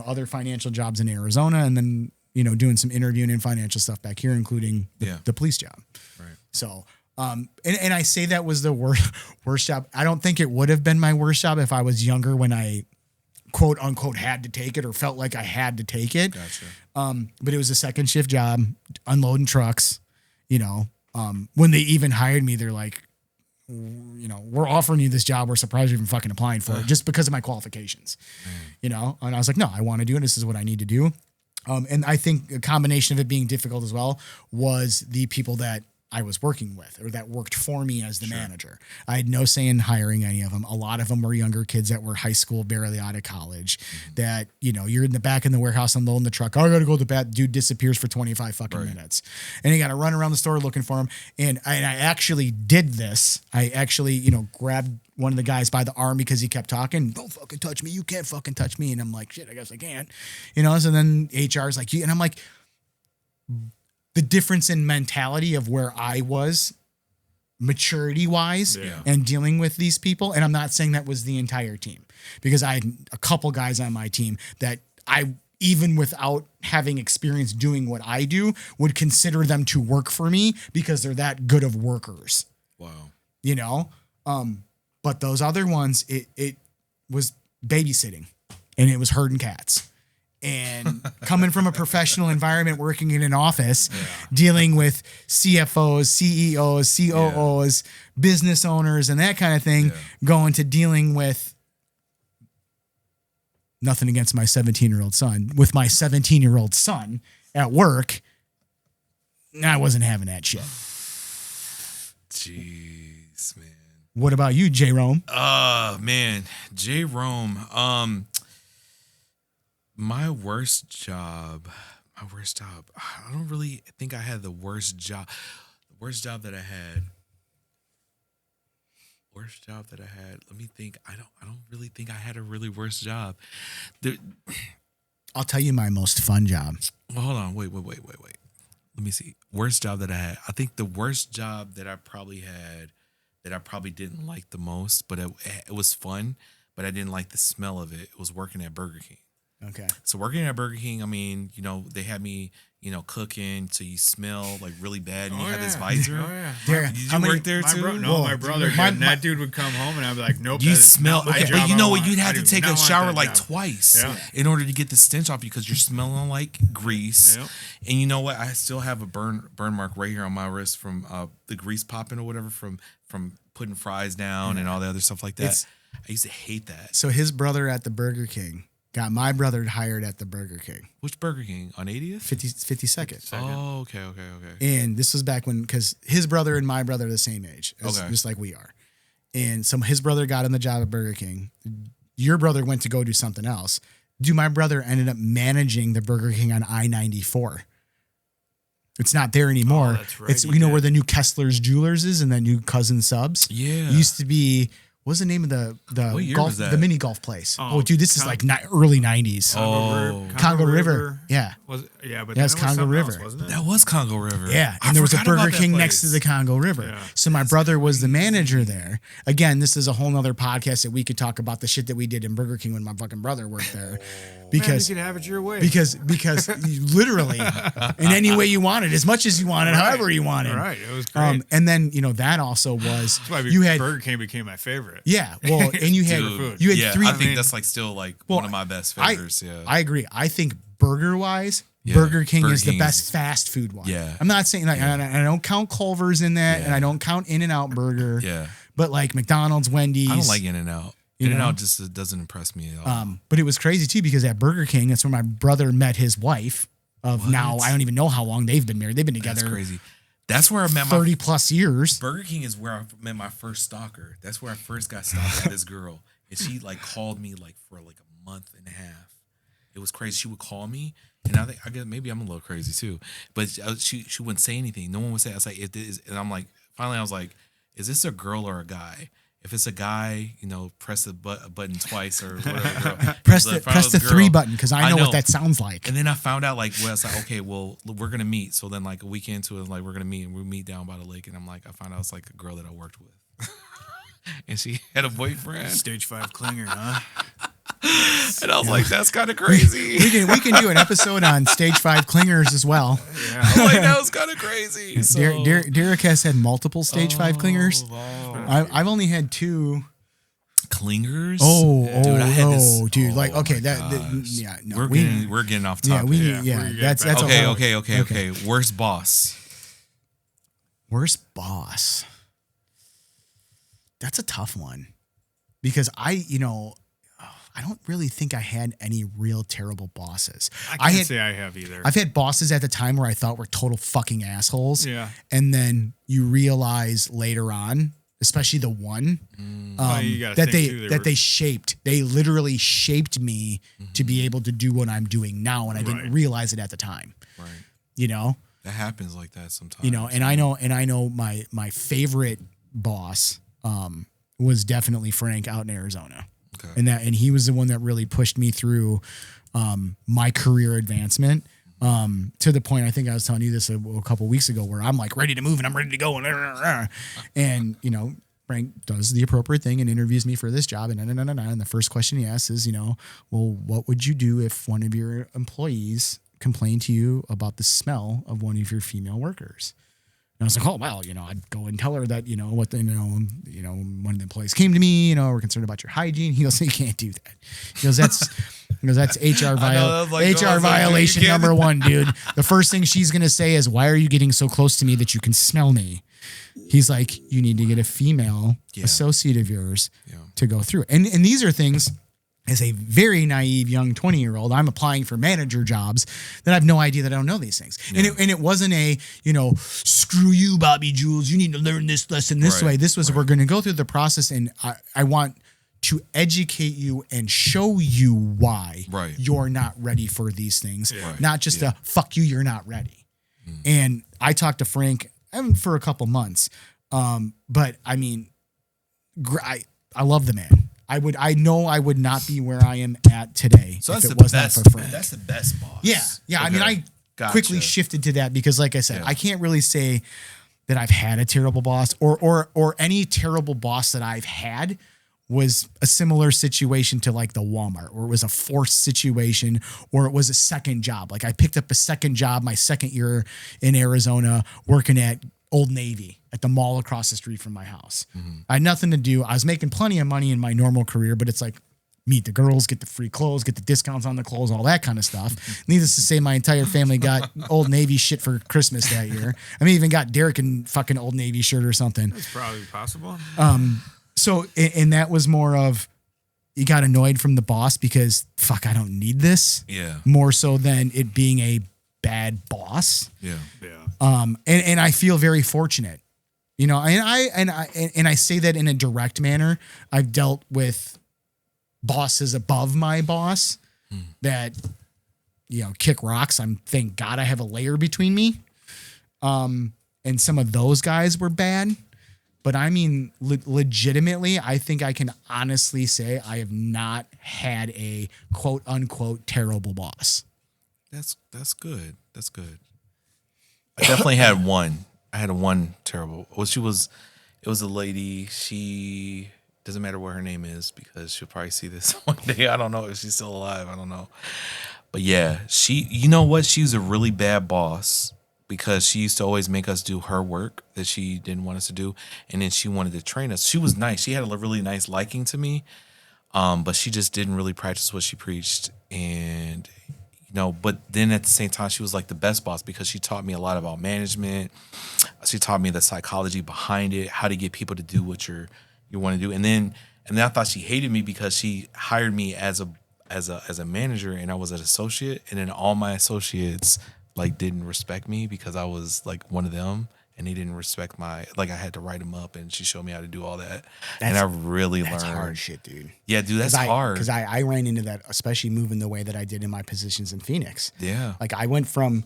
other financial jobs in Arizona, and then, doing some interviewing and financial stuff back here, including the police job. Right. So, and I say that was the worst job. I don't think it would have been my worst job if I was younger when I quote unquote had to take it or felt like I had to take it. Gotcha. But it was a second shift job, unloading trucks, when they even hired me, they're like, we're offering you this job. We're surprised you're even fucking applying for it just because of my qualifications, and I was like, no, I want to do it. This is what I need to do. And I think a combination of it being difficult as well was the people that I was working with or that worked for me as the manager. I had no say in hiring any of them. A lot of them were younger kids that were high school, barely out of college, that, you're in the back in the warehouse unloading the truck. Oh, I got to go to the back. Dude disappears for 25 fucking minutes. And you got to run around the store looking for him. And I actually did this. I actually, grabbed one of the guys by the arm because he kept talking. Don't fucking touch me. You can't fucking touch me. And I'm like, shit, I guess I can't. So then HR's like, and I'm like, the difference in mentality of where I was maturity wise and dealing with these people. And I'm not saying that was the entire team, because I had a couple guys on my team that I, even without having experience doing what I do, would consider them to work for me because they're that good of workers. Wow. But those other ones, it was babysitting and it was herding cats. And coming from a professional environment, working in an office, dealing with CFOs, CEOs, COOs, business owners, and that kind of thing, going to dealing with nothing against my 17-year-old son, with my 17-year-old son at work, I wasn't having that shit. Jeez, man. What about you, J. Rome? Man, J. Rome. My worst job. I don't really think I had the worst job. The worst job that I had. Let me think. I don't really think I had a really worst job. I'll tell you my most fun job. Well, hold on. Wait. Let me see. Worst job that I had. I think the worst job that I probably had, that I probably didn't like the most, but it was fun, but I didn't like the smell of it. It was working at Burger King. Okay. So working at Burger King, I mean, they had me, cooking, so you smell like really bad, and you have this visor. Oh, yeah. There, Did you work there too? My brother did. And that dude would come home and I'd be like, nope. You that is smell, not my okay, job. but you know I what? want. You'd have I to do take not a want shower that like job. twice Yeah. in order to get the stench off you, because you're smelling like grease. Yep. And you know what? I still have a burn mark right here on my wrist from the grease popping or whatever from putting fries down and all the other stuff like that. I used to hate that. So his brother at the Burger King got my brother hired at the Burger King. Which Burger King? On 80th? 52nd. Oh, okay. And this was back when, because his brother and my brother are the same age, Okay. just like we are. And so his brother got him the job at Burger King. your brother went to go do something else. Dude, my brother ended up managing the Burger King on I-94. It's not there anymore. Oh, that's right, It's you you know did. where the new Kessler's Jewelers is and that new Cousin Subs. Yeah. It used to be. What was the name of the What year golf was that? the mini golf place? Oh, Oh, dude, this is like early 90s. Congo River. Yeah. Was it? Yeah, but Yeah, then it's it was Congo something River. else, wasn't it? That was Congo River. Yeah, I and there was a forgot about Burger that King next to place. the Congo River. Yeah. So my brother was the manager there. Again, this is a whole nother podcast that we could talk about the shit that we did in Burger King when my fucking brother worked there. Because Man, you could have it your way. because you literally in any way you wanted, as much as you wanted, however you wanted. Right, it was great. And then that also was That's why you had Burger King became my favorite. yeah, well, and you had Dude, you had yeah, three. I think that's like still like one of my best favorites. Yeah. I agree. I think burger wise, Yeah, Burger King Burger is the King best is- fast food one. Yeah. I'm not saying like I don't count Culver's in that, Yeah. and I don't count In-N-Out Burger. Yeah. But like McDonald's, Wendy's. I don't like In-N-Out. You know? In-N-Out just doesn't impress me at all. But it was crazy too because at Burger King, that's where my brother met his wife. Of now, I don't even know how long they've been married. They've been That's together crazy. That's where I met 30 plus years. Burger King is where I met my first stalker. That's where I first got stalked by this girl. And she like called me like for like a month and a half. It was crazy. She would call me, and I guess maybe I'm a little crazy too. But she wouldn't say anything. No one would say. I was like, it is, and I'm like, finally, I was like, is this a girl or a guy? If it's a guy, press the button twice or whatever. Girl. Press If the it's a three girl- button because I know what that sounds like. And then I found out like, well, it's like, okay, well, we're gonna meet. So then like a week into it, like we're gonna meet, and we meet down by the lake. And I'm like, I found out it's like a girl that I worked with, and she had a boyfriend. Stage 5 clinger, huh? And I was like, that's kind of crazy. We can do an episode on Stage 5 clingers as well. I'm like, that was kind of crazy. So, Derek has had multiple Stage 5 clingers. wow. I've only had two. Clingers. Dude, I had this. dude, like oh okay, my that gosh. yeah, no, we're getting off yeah, topic. we that's a whole, Okay. Worst boss. Worst boss. That's a tough one because I don't really think I had any real terrible bosses. I can't say I have either. I've had bosses at the time where I thought were total fucking assholes. Yeah. And then you realize later on, especially the one, Well, you gotta that think, too, they literally shaped me to be able to do what I'm doing now. And I didn't Right. realize it at the time, Right. That happens like that sometimes. and I know my favorite boss, was definitely Frank out in Arizona. Okay. And he was the one that really pushed me through my career advancement to the point, I think I was telling you this a couple weeks ago, where I'm like ready to move and I'm ready to go. And Frank does the appropriate thing and interviews me for this job. And the first question he asks is, well, what would you do if one of your employees complained to you about the smell of one of your female workers? And I was like, oh, well, I'd go and tell her that, one of the employees came to me, we're concerned about your hygiene. He goes, you can't do that. He goes, that's HR violation you can't- number one, dude. The first thing she's going to say is, why are you getting so close to me that you can smell me? He's like, you need to get a female associate of yours to go through. And these are things, as a very naive young 20-year-old, I'm applying for manager jobs that I have no idea that I don't know these things. Yeah. And it wasn't a, screw you, Bobby Jules, you need to learn this lesson this way. This was, we're going to go through the process, and I want to educate you and show you why you're not ready for these things. Not just a fuck you, you're not ready. And I talked to Frank for a couple months. But I mean, I love the man. I know I would not be where I am at today So if that's it the was best. not for Frank. That's the best boss. Yeah. Okay. I mean, I Gotcha. quickly shifted to that because, like I said, Yeah. I can't really say that I've had a terrible boss or any terrible boss that I've had was a similar situation to like the Walmart, or it was a forced situation, or it was a second job. Like I picked up a second job my second year in Arizona working at Old Navy at the mall across the street from my house. I had nothing to do. I was making plenty of money in my normal career, but it's like meet the girls, get the free clothes, get the discounts on the clothes, all that kind of stuff. Needless to say, my entire family got Old Navy shit for Christmas that year. I mean, even got Derek in fucking Old Navy shirt or something. It's probably possible. So, and that was more of, you got annoyed from the boss because fuck, I don't need this. Yeah. More so than it being a bad boss. Yeah. And I feel very fortunate, and I say that in a direct manner. I've dealt with bosses above my boss that, kick rocks. Thank God I have a layer between me. And some of those guys were bad. But I mean, legitimately, I think I can honestly say I have not had a quote unquote terrible boss. That's good. That's good. I definitely had one. I had one terrible. Well, it was a lady. She doesn't matter what her name is because she'll probably see this one day. I don't know if she's still alive. I don't know. But yeah, you know what? She was a really bad boss because she used to always make us do her work that she didn't want us to do. And then she wanted to train us. She was nice. She had a really nice liking to me. But she just didn't really practice what she preached. And, but then at the same time, she was like the best boss because she taught me a lot about management. She taught me the psychology behind it, how to get people to do what you want to do. And then I thought she hated me because she hired me as a manager and I was an associate. And then all my associates didn't respect me because I was like one of them. And they didn't respect I had to write them up, and she showed me how to do all that. And I really learned. That's hard shit, dude. Yeah, dude, that's hard. Because I ran into that, especially moving the way that I did in my positions in Phoenix. Yeah. I went from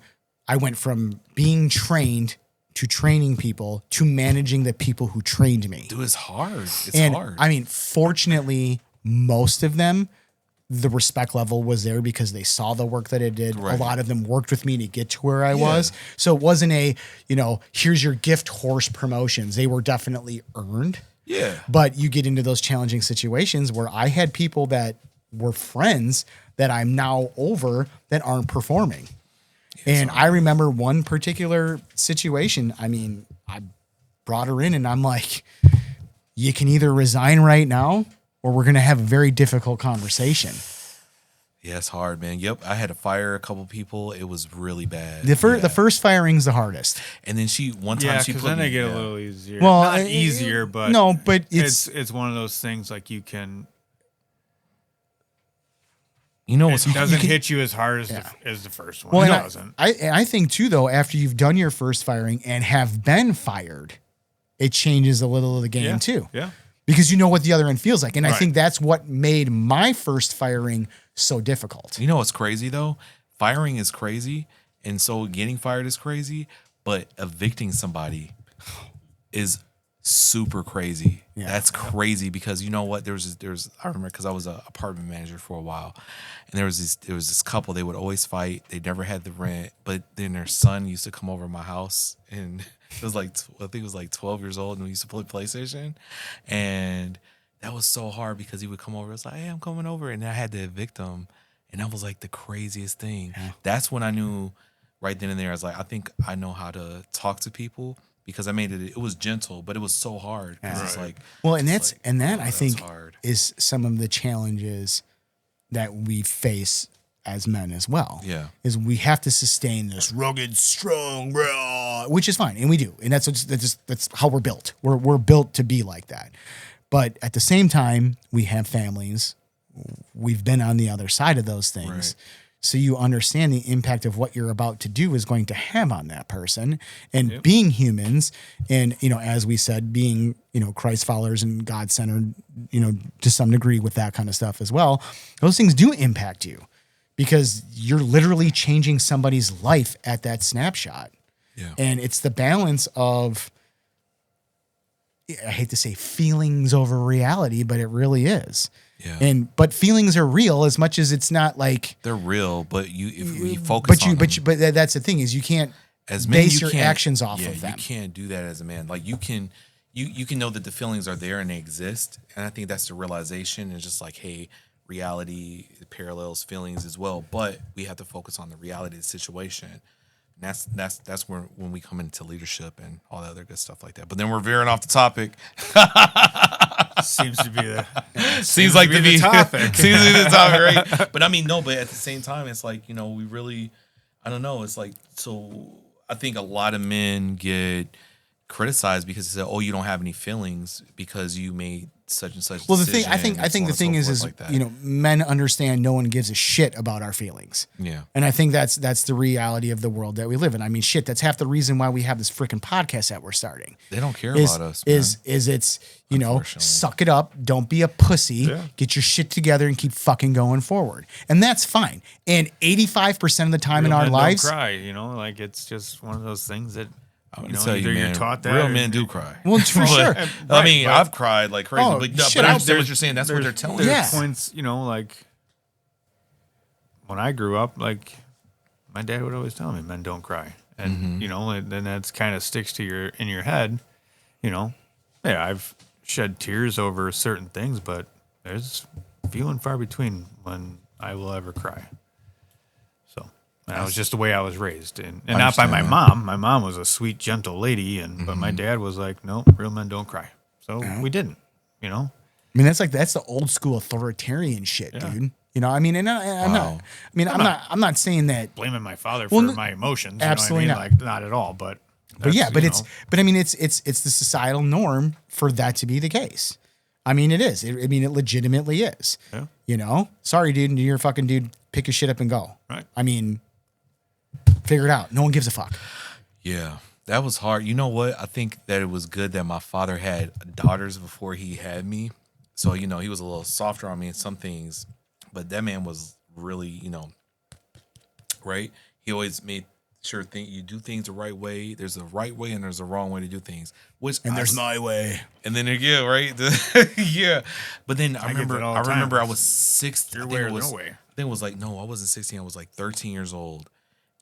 being trained to training people to managing the people who trained me. Dude, it's hard. It's hard. I mean, fortunately, most of them, the respect level was there because they saw the work that I did. Right. A lot of them worked with me to get to where I was. So it wasn't here's your gift horse promotions. They were definitely earned. Yeah. But you get into those challenging situations where I had people that were friends that I'm now over that aren't performing. And I remember one particular situation. I mean, I brought her in and I'm like, you can either resign right now or we're going to have a very difficult conversation. Yeah, it's hard, man. Yep, I had to fire a couple people. It was really bad. The first firing's the hardest. And then one time she put then me, they get a little easier. Well, Not easier, but no, but it's one of those things you can. It doesn't hit you as hard as the first one. Well, It doesn't. I think too, though, after you've done your first firing and have been fired, it changes a little of the game too. Yeah. Because you know what the other end feels like. And I Right. think that's what made my first firing so difficult. You know what's crazy though? Firing is crazy, and so getting fired is crazy, but evicting somebody is super crazy. Yeah. That's crazy because you know what? I remember because I was an apartment manager for a while, and there was this couple. They would always fight. They never had the rent, but then their son used to come over to my house, and it was I think it was 12 years old, and we used to play PlayStation, and that was so hard because he would come over. It was like, hey, I'm coming over, and I had to evict him, and that was the craziest thing. Yeah. That's when I knew right then and there. I was like, I think I know how to talk to people. Because I made it was gentle, but it was so hard. Because it's Well, and that I that's think hard. is some of the challenges that we face as men as well. Yeah. Is we have to sustain this rugged, strong, raw, which is fine, and we do, and that's how we're built. We're built to be like that. But at the same time, we have families. We've been on the other side of those things. Right. So you understand the impact of what you're about to do is going to have on that person. And being humans and, as we said, being, Christ followers and God-centered, to some degree with that kind of stuff as well, those things do impact you because you're literally changing somebody's life at that snapshot. Yeah. And it's the balance of, I hate to say feelings over reality, but it really is. Yeah. But feelings are real as much as it's not they're real, but if we focus on them, but that's the thing is you can't as men, base your actions off of them. You can't do that as a man. You can know that the feelings are there and they exist, and I think that's the realization. It's just hey, reality parallels feelings as well, but we have to focus on the reality of the situation. And that's where when we come into leadership and all the other good stuff like that. But then we're veering off the topic. Seems to be the seems like to be the topic. Seems to be the topic, right? But I mean, no. But at the same time, it's we really, I don't know. It's so I think a lot of men get criticized because he said, "Oh, you don't have any feelings because you made such and such." Well, the thing decision," I and think so the on thing and so is forth like that. you know, men understand no one gives a shit about our feelings. Yeah. And I think that's the reality of the world that we live in. I mean, shit, that's half the reason why we have this freaking podcast that we're starting. They don't care Is about us, man. is it's, you know, Unfortunately. suck it up, don't be a pussy, Yeah. get your shit together and keep fucking going forward. And that's fine. And 85% of the time in Real our men lives, don't cry, you know, like it's just one of those things that I'm you gonna know, tell you, either man, you're taught that real or- men do cry. well, for But, sure. I Right, mean, but- I've cried like crazy, Oh, but, shit, but I I- understand what you're saying. That's what they're there's- telling there's you. Yeah. points, you know, like when I grew up, like my dad would always tell me, "Men don't cry," and you know, and then that's kind of sticks to your in your head. You know, yeah, I've shed tears over certain things, but there's few and far between when I will ever cry. So that was just the way I was raised, and not by understand my that. mom. My mom was a sweet, gentle lady, and but my dad was like, "No, real men don't cry." So we didn't. You know, I mean, that's the old school authoritarian shit, Yeah. dude. You know, I mean, and I'm not. Wow. I mean, I'm not saying that. blaming my father Well, for my emotions. absolutely you know what I mean? not. Like not at all, but But yeah, that's, but you it's know, but I mean, it's the societal norm for that to be the case. I mean, it is. I mean, it legitimately is. Yeah. You know, sorry, dude. You're a fucking dude. Pick your shit up and go. Right. I mean, figure it out. No one gives a fuck. Yeah, that was hard. You know what? I think that it was good that my father had daughters before he had me. So, you know, he was a little softer on me in some things, but that man was really, you know, right? He always made sure you do things the right way. There's a right way and there's a wrong way to do things. Which And there's my way. and then yeah, right? Yeah. But then I get remember that all the I time. remember I was 6. Your I way think or it was, no way. I think it was like, no, I wasn't 16. I was like 13 years old.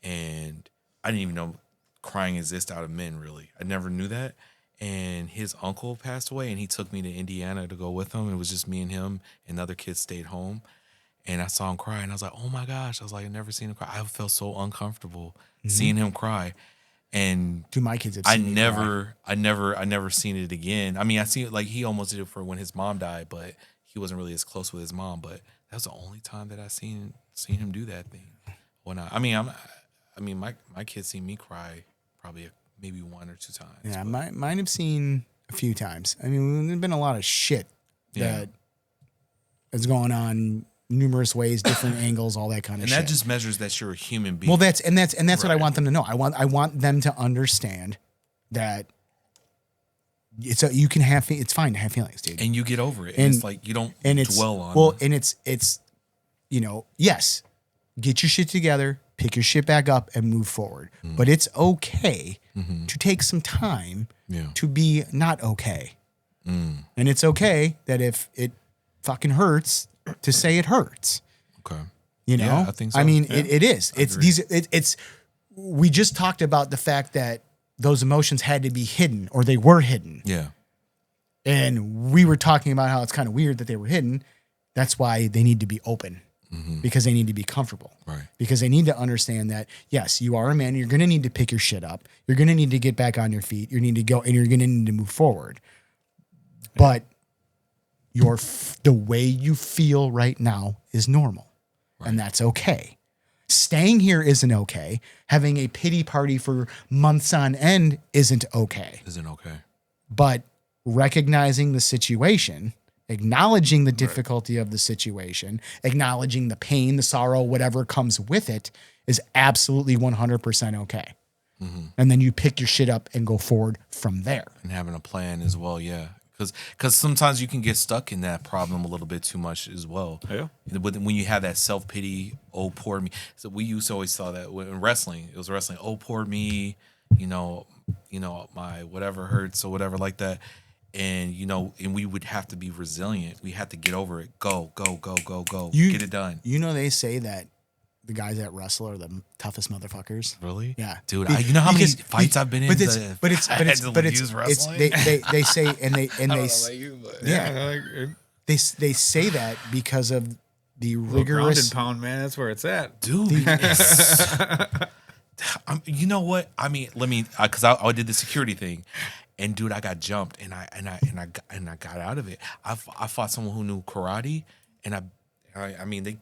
And I didn't even know crying exists out of men, really. I never knew that. And his uncle passed away and he took me to Indiana to go with him. It was just me and him, and other kids stayed home. And I saw him cry and I was like, oh my gosh. I was like, I've never seen him cry. I felt so uncomfortable seeing him cry. And Do my kids have I seen me cry. never seen it again. I mean, I see it like he almost did it for when his mom died, but he wasn't really as close with his mom. But that was the only time that I seen him do that thing. When I mean, my kids seen me cry probably maybe 1 or 2 times. Yeah, but- mine have seen a few times. I mean, there's been a lot of shit Yeah. that is going on numerous ways, different angles, all that kind of and shit. that just measures that you're a human being. Well, that's what I Right. want them to know. I want them to understand that you can have it's fine to have feelings, dude. and you get over it. And- And it's like you don't And it's dwell on. well, and it's you know, yes, get your shit together, pick your shit back up, and move forward. But it's okay to take some time Yeah. to be not okay, and it's okay that if it fucking hurts, to say it hurts. Okay. You know, Yeah, I think so. I mean, Yeah. it is. It's agree. it's. We just talked about the fact that those emotions had to be hidden, or they were hidden, Yeah. and we were talking about how it's kind of weird that they were hidden. That's why they need to be open, because they need to be comfortable, Right. because they need to understand that yes, you are a man. You're going to need to pick your shit up. You're going to need to get back on your feet. You need to go, and you're going to need to move forward. But the way you feel right now is normal. And that's okay. Staying here isn't okay. Having a pity party for months on end isn't okay. Isn't okay. But recognizing the situation, acknowledging the difficulty of the situation, acknowledging the pain, the sorrow, whatever comes with it is absolutely 100% okay. And then you pick your shit up and go forward from there. And having a plan as well, yeah. Because sometimes you can get stuck in that problem a little bit too much as well. Yeah. But when you have that self-pity, oh, poor me. So we used to always saw that in wrestling. It was wrestling, oh, poor me, you know, my whatever hurts or whatever like that. And, and we would have to be resilient. We had to get over it. Go, go, go, go, go. Get it done. You know, they say that the guys that wrestle are the toughest motherfuckers. Really? Yeah, Dude, you know how many fights I've been in? But I had to use wrestling? they say and they I don't know about you, but yeah, they say that because of the rigorous pound, man. That's where it's at. dude. You know what? I mean, because I did the security thing, and dude, I got jumped, and I got out of it. I fought someone who knew karate, and I mean, they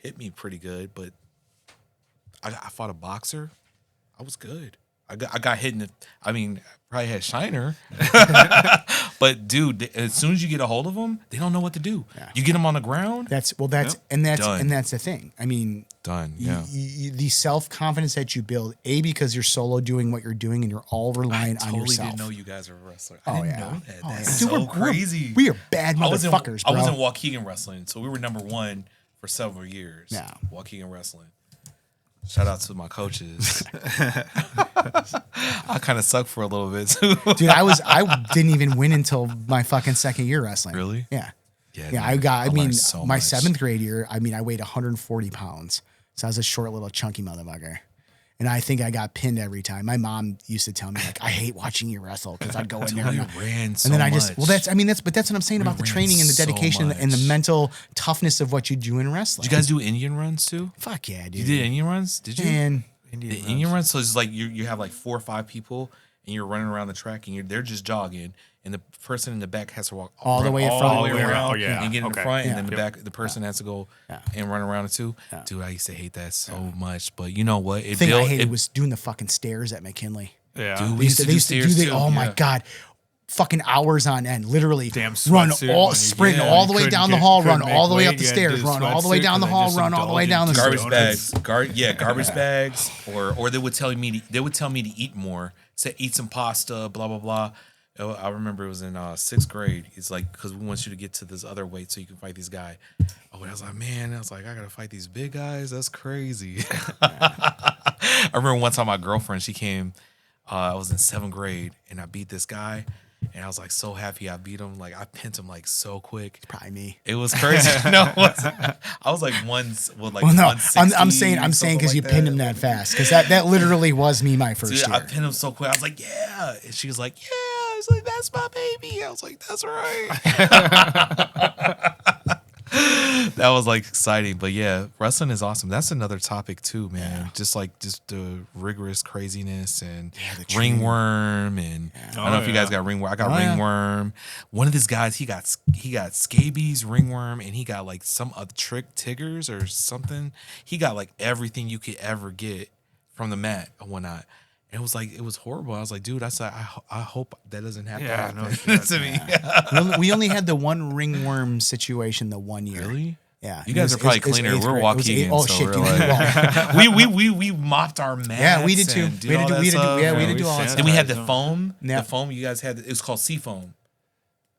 hit me pretty good, but I fought a boxer. I was good. I got hit in the. I mean, probably had Shiner, but dude, as soon as you get a hold of them, they don't know what to do. Yeah. You get them on the ground, That's Done. the thing. I mean, done. Yeah. the self-confidence that you build, because you're solo doing what you're doing and you're all reliant on Totally yourself. didn't know you guys were wrestlers. Oh, I didn't yeah. know that. Oh, That's yeah. Dude, so crazy. We are bad I was in motherfuckers, bro. Waukegan wrestling, so we were number 1 for several years. Yeah. Waukegan wrestling. Shout out to my coaches. I kind of sucked for a little bit too. Dude, I didn't even win until my fucking second year wrestling. Really? Yeah. Yeah, Yeah, dude, I mean, learned so my much. 7th grade year, I weighed 140 pounds. So I was a short little chunky motherfucker. And I think I got pinned every time. My mom used to tell me, like, I hate watching you wrestle because I'd go in there We and, ran so and then I much. just, well, that's what I'm saying about the ran training and the so dedication and the much. mental toughness of what you do in wrestling. Did you guys do Indian runs too? Fuck yeah, dude. You did Indian runs? Did you? Man, The Indian runs. So it's like you have like 4 or 5 people and you're running around the track and they're just jogging and the person in the back has to walk All the way in front. all the way Oh, around yeah. and get in the Okay. front Yeah. and then the back the person has to go Yeah. and run around it too. Yeah. Dude, I used to hate that so much. But you know what? the thing I hated was doing the fucking stairs at McKinley. Yeah. Dude, They used to do stairs the, too, oh my yeah. God, fucking hours on end, literally Damn run sweatsuit all, when you- sprint yeah, all you the way couldn't down the get- hall, couldn't run make all the way weight, up the you had to stairs, do run all the way sweatsuit down the and then hall, just run all the way down the indulge garbage stairs. bags, garbage bags, or they would tell me to eat more, say eat some pasta, blah blah blah. I remember it was in 6th grade. It's like because we want you to get to this other weight so you can fight this guy. Oh, I was like, man, I gotta fight these big guys. That's crazy. I remember one time my girlfriend, she came. I was in 7th grade and I beat this guy. And I was like so happy I beat him. Like I pinned him like so quick. Probably me. It was crazy. No, it wasn't. I was like well, Well, no, 160, I'm saying because you like pinned him that fast. Because that literally was me my first Dude, year. I pinned him so quick. I was like, yeah. And she was like, yeah. I was like, that's my baby. I was like, that's right. That was like exciting. But yeah, wrestling is awesome. That's another topic too, man. Yeah. Just the rigorous craziness and the training. ringworm. And I don't know if you guys got ringworm. I got Oh, yeah. ringworm. One of these guys, he got scabies, ringworm, and he got like some other trick tiggers or something. He got like everything you could ever get from the mat and whatnot. And it was horrible. I was like, dude, I hope that doesn't have to happen to me. We only had the one ringworm situation the one year. Really? Yeah. You guys are probably cleaner. eighth We're grade. walking in, Oh so shit, we're dude. like- Well, we mopped our mats. yeah, we did too. and We had to all do. that stuff. We had to we do all that sanitized stuff. Then we had the them. foam. Yeah. The foam you guys had. It was called sea foam.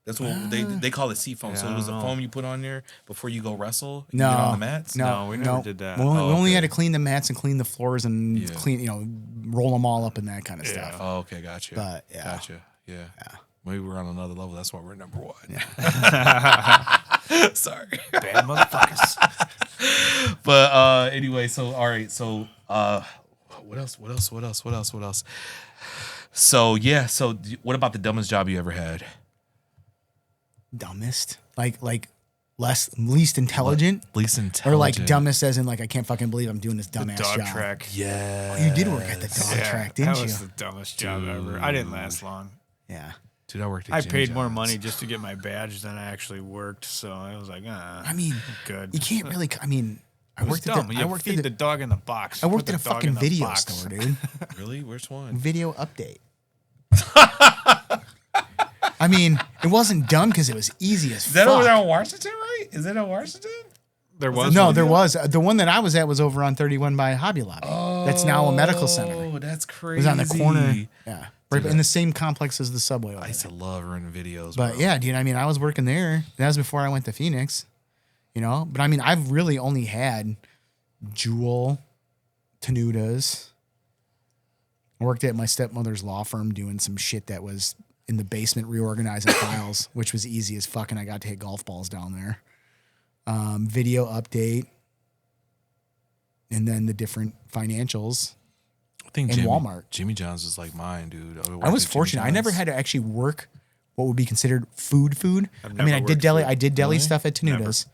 That's what they call it, sea foam. So Yeah, it was I a don't know. foam you put on there before you go wrestle. And No, you get on the mats. No, we never did that. We only okay. had to clean the mats and clean the floors and Yeah. clean, roll them all up and that kind of Yeah. stuff. Oh, okay, gotcha. But, yeah. Gotcha. Yeah. Maybe we're on another level. That's why we're number 1. Sorry. Bad motherfuckers. But anyway, so all right, so what else? So yeah, so what about the dumbest job you ever had? Dumbest, like least intelligent, Least intelligent. or like dumbest as in like I can't fucking believe I'm doing this dumbass Dog job. track. Yeah. You did work at the dog track, didn't that you? was the dumbest job ever. I didn't last long. Yeah. Dude, I worked at I Jimmy paid more John's. money just to get my badge than I actually worked, so I was like, I mean, good. you can't really. I mean, I It was worked at dumb. the. You I worked feed at the the. dog in the box. I worked Put at a the dog fucking in the video box. store, dude. Really? Which one? Video update. I mean, it wasn't dumb because it was easy as Is that fuck. over there on Washington, right? Is it on Washington? There was No, one? there was the one that I was at was over on 31 by Hobby Lobby. That's now a medical center. Oh, that's It crazy. was on the corner. Yeah, right in the same complex as the Subway. over I used there. to love renting videos. But bro. yeah, dude. I mean, I was working there. That was before I went to Phoenix. But I mean, I've really only had Jewel, Tenutas. I worked at my stepmother's law firm doing some shit that was in the basement reorganizing files, which was easy as fuck, and I got to hit golf balls down there. Video update, and then the different financials. I think in Walmart. Jimmy John's was like mine, dude. I was fortunate. I never had to actually work what would be considered food. I mean, never I did worked deli. food. I did deli Really? stuff at Tenutas.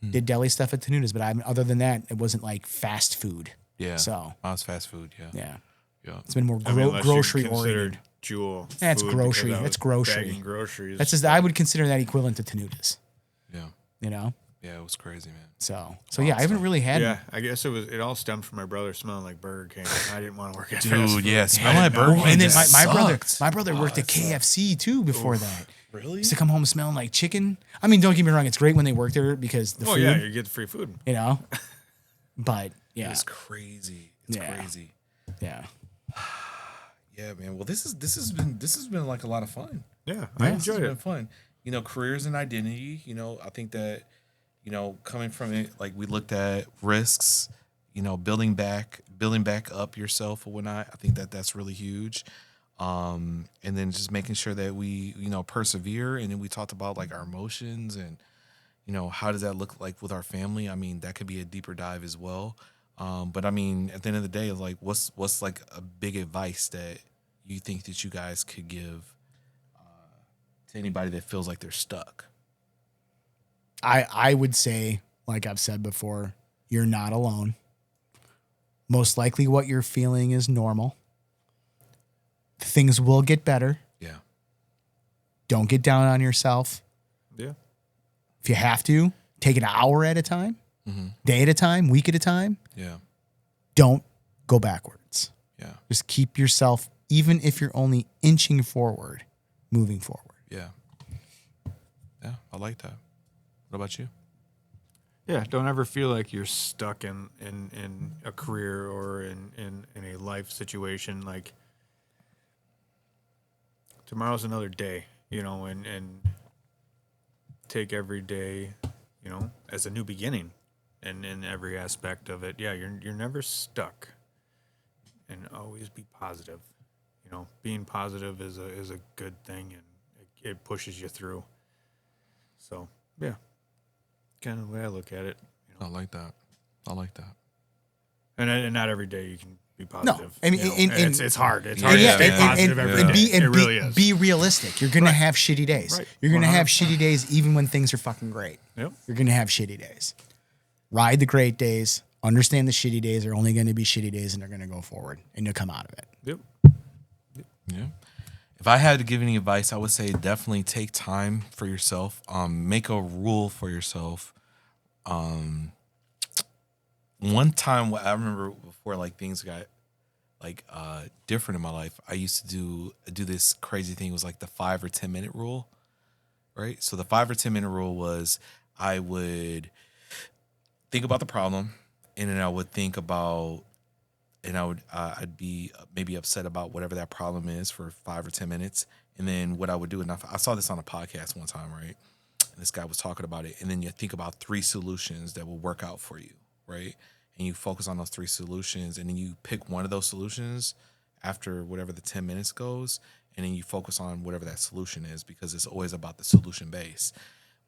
Did deli stuff at Tenutas, but other than that, it wasn't like fast food. Yeah. So I was fast food. Yeah. yeah, Yeah. it's been more I mean, unless you grocery considered oriented. Jewel. That's food grocery. because I That's was grocery. bagging groceries. That's just I would consider that equivalent to Tenutas. Yeah. You know, Yeah, it was crazy, man. So yeah, I haven't really had. Yeah, I guess it all stemmed from my brother smelling like Burger King. I didn't want to work at fast Dude, food. yeah, smelling like Burger King. And then just my brother sucked. worked at KFC too before that. Really? Used to come home smelling like chicken. I mean, don't get me wrong, it's great when they work there because the Oh food, yeah, you get the free food. you know. But yeah, It's crazy. It's Yeah. crazy. yeah. Yeah, man. Well, this has been like a lot of fun. Yeah, I This has enjoyed been it. fun. You know, careers and identity. You know, I think that, you know, coming from it, like we looked at risks. You know, building back up yourself or whatnot. I think that that's really huge. And then just making sure that we, you know, persevere. And then we talked about like our emotions and, you know, how does that look like with our family? I mean, that could be a deeper dive as well. But I mean, at the end of the day, like, what's like a big advice that you think that you guys could give to anybody that feels like they're stuck? I would say, like I've said before, you're not alone. Most likely, what you're feeling is normal. Things will get better. Yeah. Don't get down on yourself. Yeah. If you have to, take it an hour at a time, day at a time, week at a time. Yeah. Don't go backwards. Yeah. Just keep yourself, even if you're only inching forward, moving forward. Yeah. Yeah. I like that. What about you? Yeah, don't ever feel like you're stuck in a career or in a life situation. Like, tomorrow's another day, you know, and take every day, you know, as a new beginning and in every aspect of it. Yeah, you're never stuck. And always be positive. You know, being positive is a good thing, and it pushes you through. So, yeah. Kind of the way I look at it. You know? I like that. I like that. And not every day you can be positive. I mean, you know? and it's hard. It's Yeah, hard yeah, to stay and- positive every day. It really is. Be realistic. You're gonna have shitty days. Right. You're gonna have 100%. shitty days even when things are fucking great. Yep. You're gonna have shitty days. Ride the great days. Understand the shitty days are only gonna be shitty days, and they're gonna go forward, and you'll come out of it. Yep. Yeah. If I had to give any advice, I would say definitely take time for yourself. Make a rule for yourself. One time I remember before like things got like different in my life, I used to do this crazy thing. It was like the 5 or 10 minute rule, right? So the 5 or 10 minute rule was I would think about the problem, and then I would think about, and I'd be maybe upset about whatever that problem is for 5 or 10 minutes, and then what I would do, and I saw this on a podcast one time, right? And this guy was talking about it, and then you think about 3 solutions that will work out for you, right? And you focus on those 3 solutions, and then you pick one of those solutions after whatever the 10 minutes goes, and then you focus on whatever that solution is, because it's always about the solution base.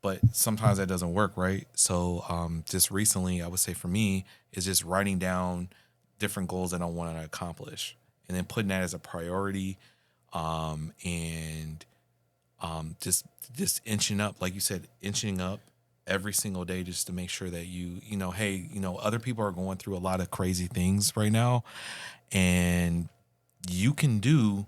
But sometimes that doesn't work, right? So just recently, I would say for me, is just writing down different goals that I want to accomplish, and then putting that as a priority, and just inching up, like you said, inching up every single day, just to make sure that you know, hey, you know, other people are going through a lot of crazy things right now, and you can do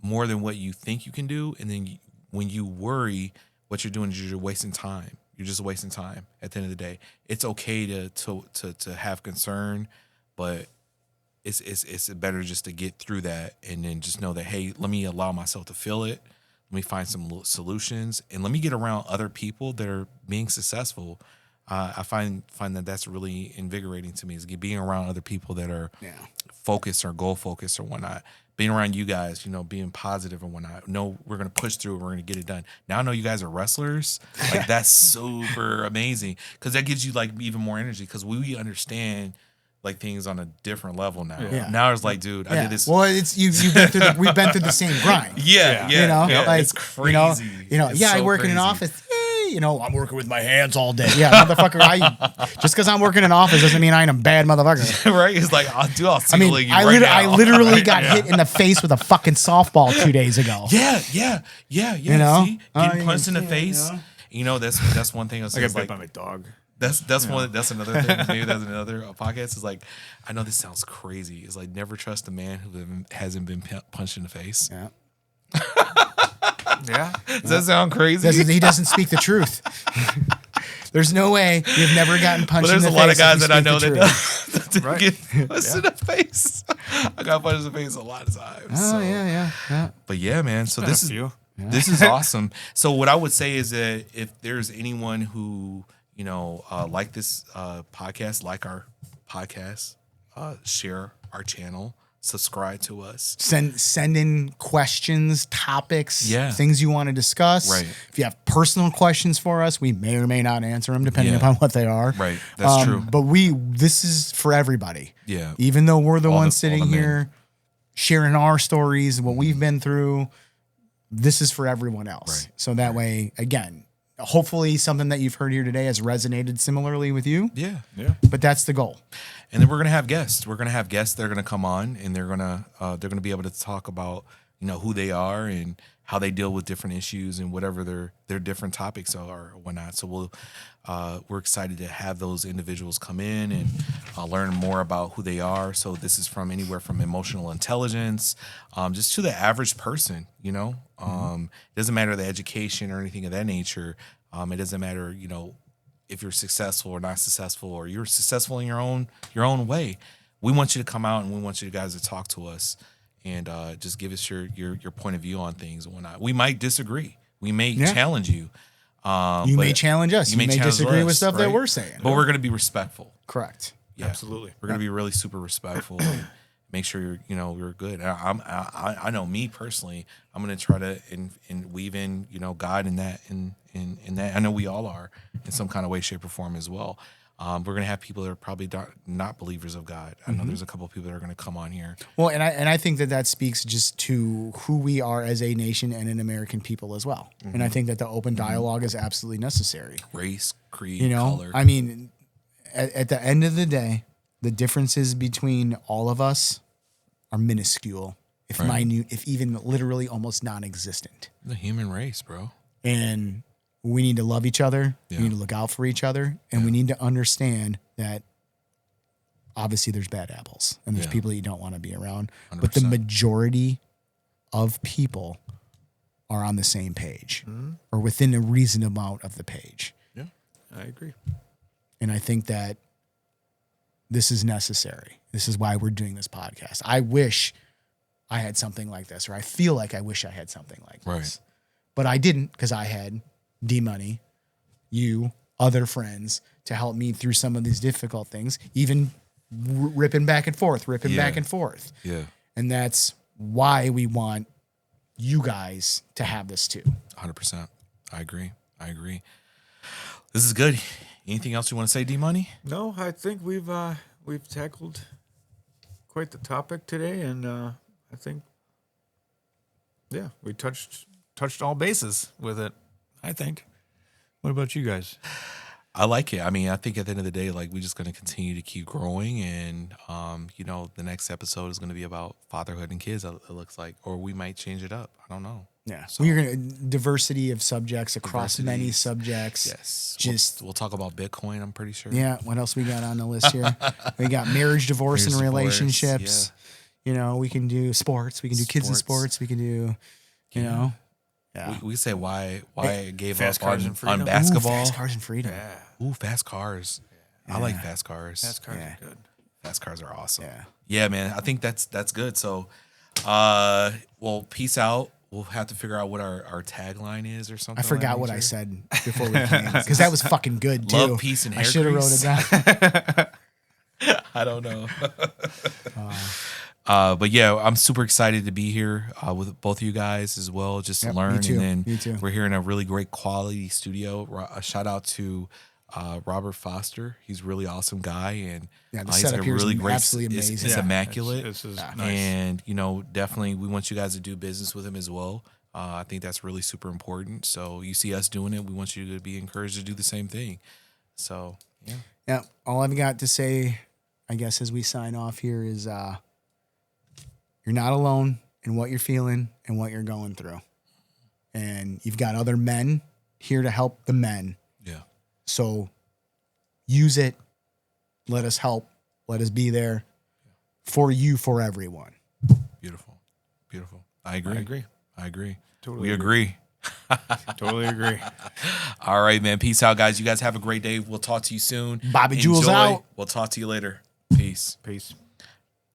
more than what you think you can do. And then when you worry, what you're doing is you're wasting time. You're just wasting time. At the end of the day, it's okay to have concern, but it's better just to get through that, and then just know that, hey, let me allow myself to feel it. Let me find some solutions, and let me get around other people that are being successful. I find that that's really invigorating to me, is being around other people that are focused or goal focused or whatnot. Being around you guys, you know, being positive and whatnot. No, we're gonna push through and we're gonna get it done. Now I know you guys are wrestlers. Like, that's super amazing, because that gives you like even more energy, because we understand like things on a different level now. Yeah. Now it's like, dude, I did this. Well, it's you've been through we've been through the same grind. Yeah. You know, like, it's crazy. It's I so work in an crazy. office. You know, I'm working with my hands all day. Yeah, motherfucker. Just because I'm working in an office doesn't mean I ain't a bad motherfucker. Right? It's like, I'll I mean, you I literally got hit in the face with a fucking softball 2 days ago. Yeah. You know? See? Getting punched in the face. You know, that's one thing. I I got bit like, by my dog. that's another thing. Maybe that's another podcast. Is like, I know this sounds crazy. It's like, never trust a man who hasn't been punched in the face. Yeah. Yeah. Does that sound crazy? He doesn't speak the truth. There's no way you've never gotten punched But in there's the a lot face of guys if that you I speak know the that truth. Right. get punched in the face. I got punched in the face a lot of times. Oh, so. yeah. But yeah, man. So Been this a is few. this is awesome. So what I would say is that if there's anyone who like this podcast, like our podcast, share our channel, subscribe to us. Send in questions, topics, Yeah. things you want to discuss. Right. If you have personal questions for us, we may or may not answer them depending Yeah. upon what they are. Right. That's true. But this is for everybody. Yeah. Even though we're the All ones the- all sitting the men. here sharing our stories, what we've been through, this is for everyone else. Right. So that way, again, hopefully something that you've heard here today has resonated similarly with you. Yeah. Yeah. But that's the goal. And then we're gonna have guests. We're gonna have guests that are gonna come on, and they're gonna be able to talk about who they are and how they deal with different issues and whatever their different topics are or whatnot. So we're excited to have those individuals come in and learn more about who they are. So this is from anywhere from emotional intelligence, just to the average person. It doesn't matter the education or anything of that nature. It doesn't matter if you're successful or not successful, or you're successful in your own way. We want you to come out and we want you guys to talk to us and just give us your point of view on things and whatnot. We might disagree. We may challenge you. You may challenge us. You may challenge disagree with us, stuff that right? we're saying. But we're going to be respectful. Correct. Yeah. Absolutely. We're going to be really super respectful and make sure you're good. I know me personally, I'm going to try to and weave in God in that in that. I know we all are in some kind of way, shape, or form as well. We're going to have people that are probably not believers of God. I know there's a couple of people that are going to come on here. Well, and I think that speaks just to who we are as a nation and an American people as well. And I think that the open dialogue is absolutely necessary. Race, creed, color. I mean, at the end of the day, the differences between all of us are minuscule, if minute, if even literally almost non-existent. The human race, bro. And we need to love each other. Yeah. We need to look out for each other. And we need to understand that obviously there's bad apples and there's people that you don't want to be around. 100%. But the majority of people are on the same page or within a reasonable amount of the page. Yeah. I agree. And I think that this is necessary. This is why we're doing this podcast. I wish I had something like this, or I feel like I wish I had something like this. Right. But I didn't, because I had D-Money, you, other friends to help me through some of these difficult things, even ripping back and forth. Yeah. And that's why we want you guys to have this too. 100%. I agree. This is good. Anything else you want to say, D-Money? No, I think we've tackled quite the topic today, and I think we touched all bases with it. I think. What about you guys? I like it. I mean, I think at the end of the day, like, we're just going to continue to keep growing, and the next episode is going to be about fatherhood and kids. It looks like, or we might change it up. I don't know. Yeah. So- We're gonna diversity of subjects across many subjects. Yes. Just we'll talk about Bitcoin. I'm pretty sure. yeah. What else we got on the list here? We got marriage, divorce, and Marriage, divorce, relationships. We can do sports. We can do kids in sports. We can do, Yeah. We can say why I gave Fast up cars on, and freedom. on basketball. Ooh, fast cars and freedom. Ooh, fast cars. I like fast cars. Fast cars Yeah. are good. Fast cars are awesome. Yeah. Yeah, man. I think that's good. So, peace out. We'll have to figure out what our tagline is or something. I forgot what I said before we came because that was fucking good too. Love, peace, and hair I should have wrote grease. it down. I don't know. But yeah, I'm super excited to be here with both of you guys as well, just to Yep, learn. me too, And me then too. we're here in a really great quality studio. A shout out to Robert Foster. He's a really awesome guy, and Yeah, the he's setup got here is really great. absolutely It's amazing. immaculate. This is nice. And definitely we want you guys to do business with him as well. I think that's really super important. So you see us doing it, we want you to be encouraged to do the same thing. So yeah, Yeah. All I've got to say, I guess, as we sign off here is you're not alone in what you're feeling and what you're going through. And you've got other men here to help the men. yeah, So use it. Let us help. Let us be there for you, for everyone. beautiful. I agree. I agree. I agree. Totally we agree. Totally agree. All right, man. Peace out, guys. You guys have a great day. We'll talk to you soon. Bobby Jules Enjoy. out. We'll talk to you later. Peace. Peace.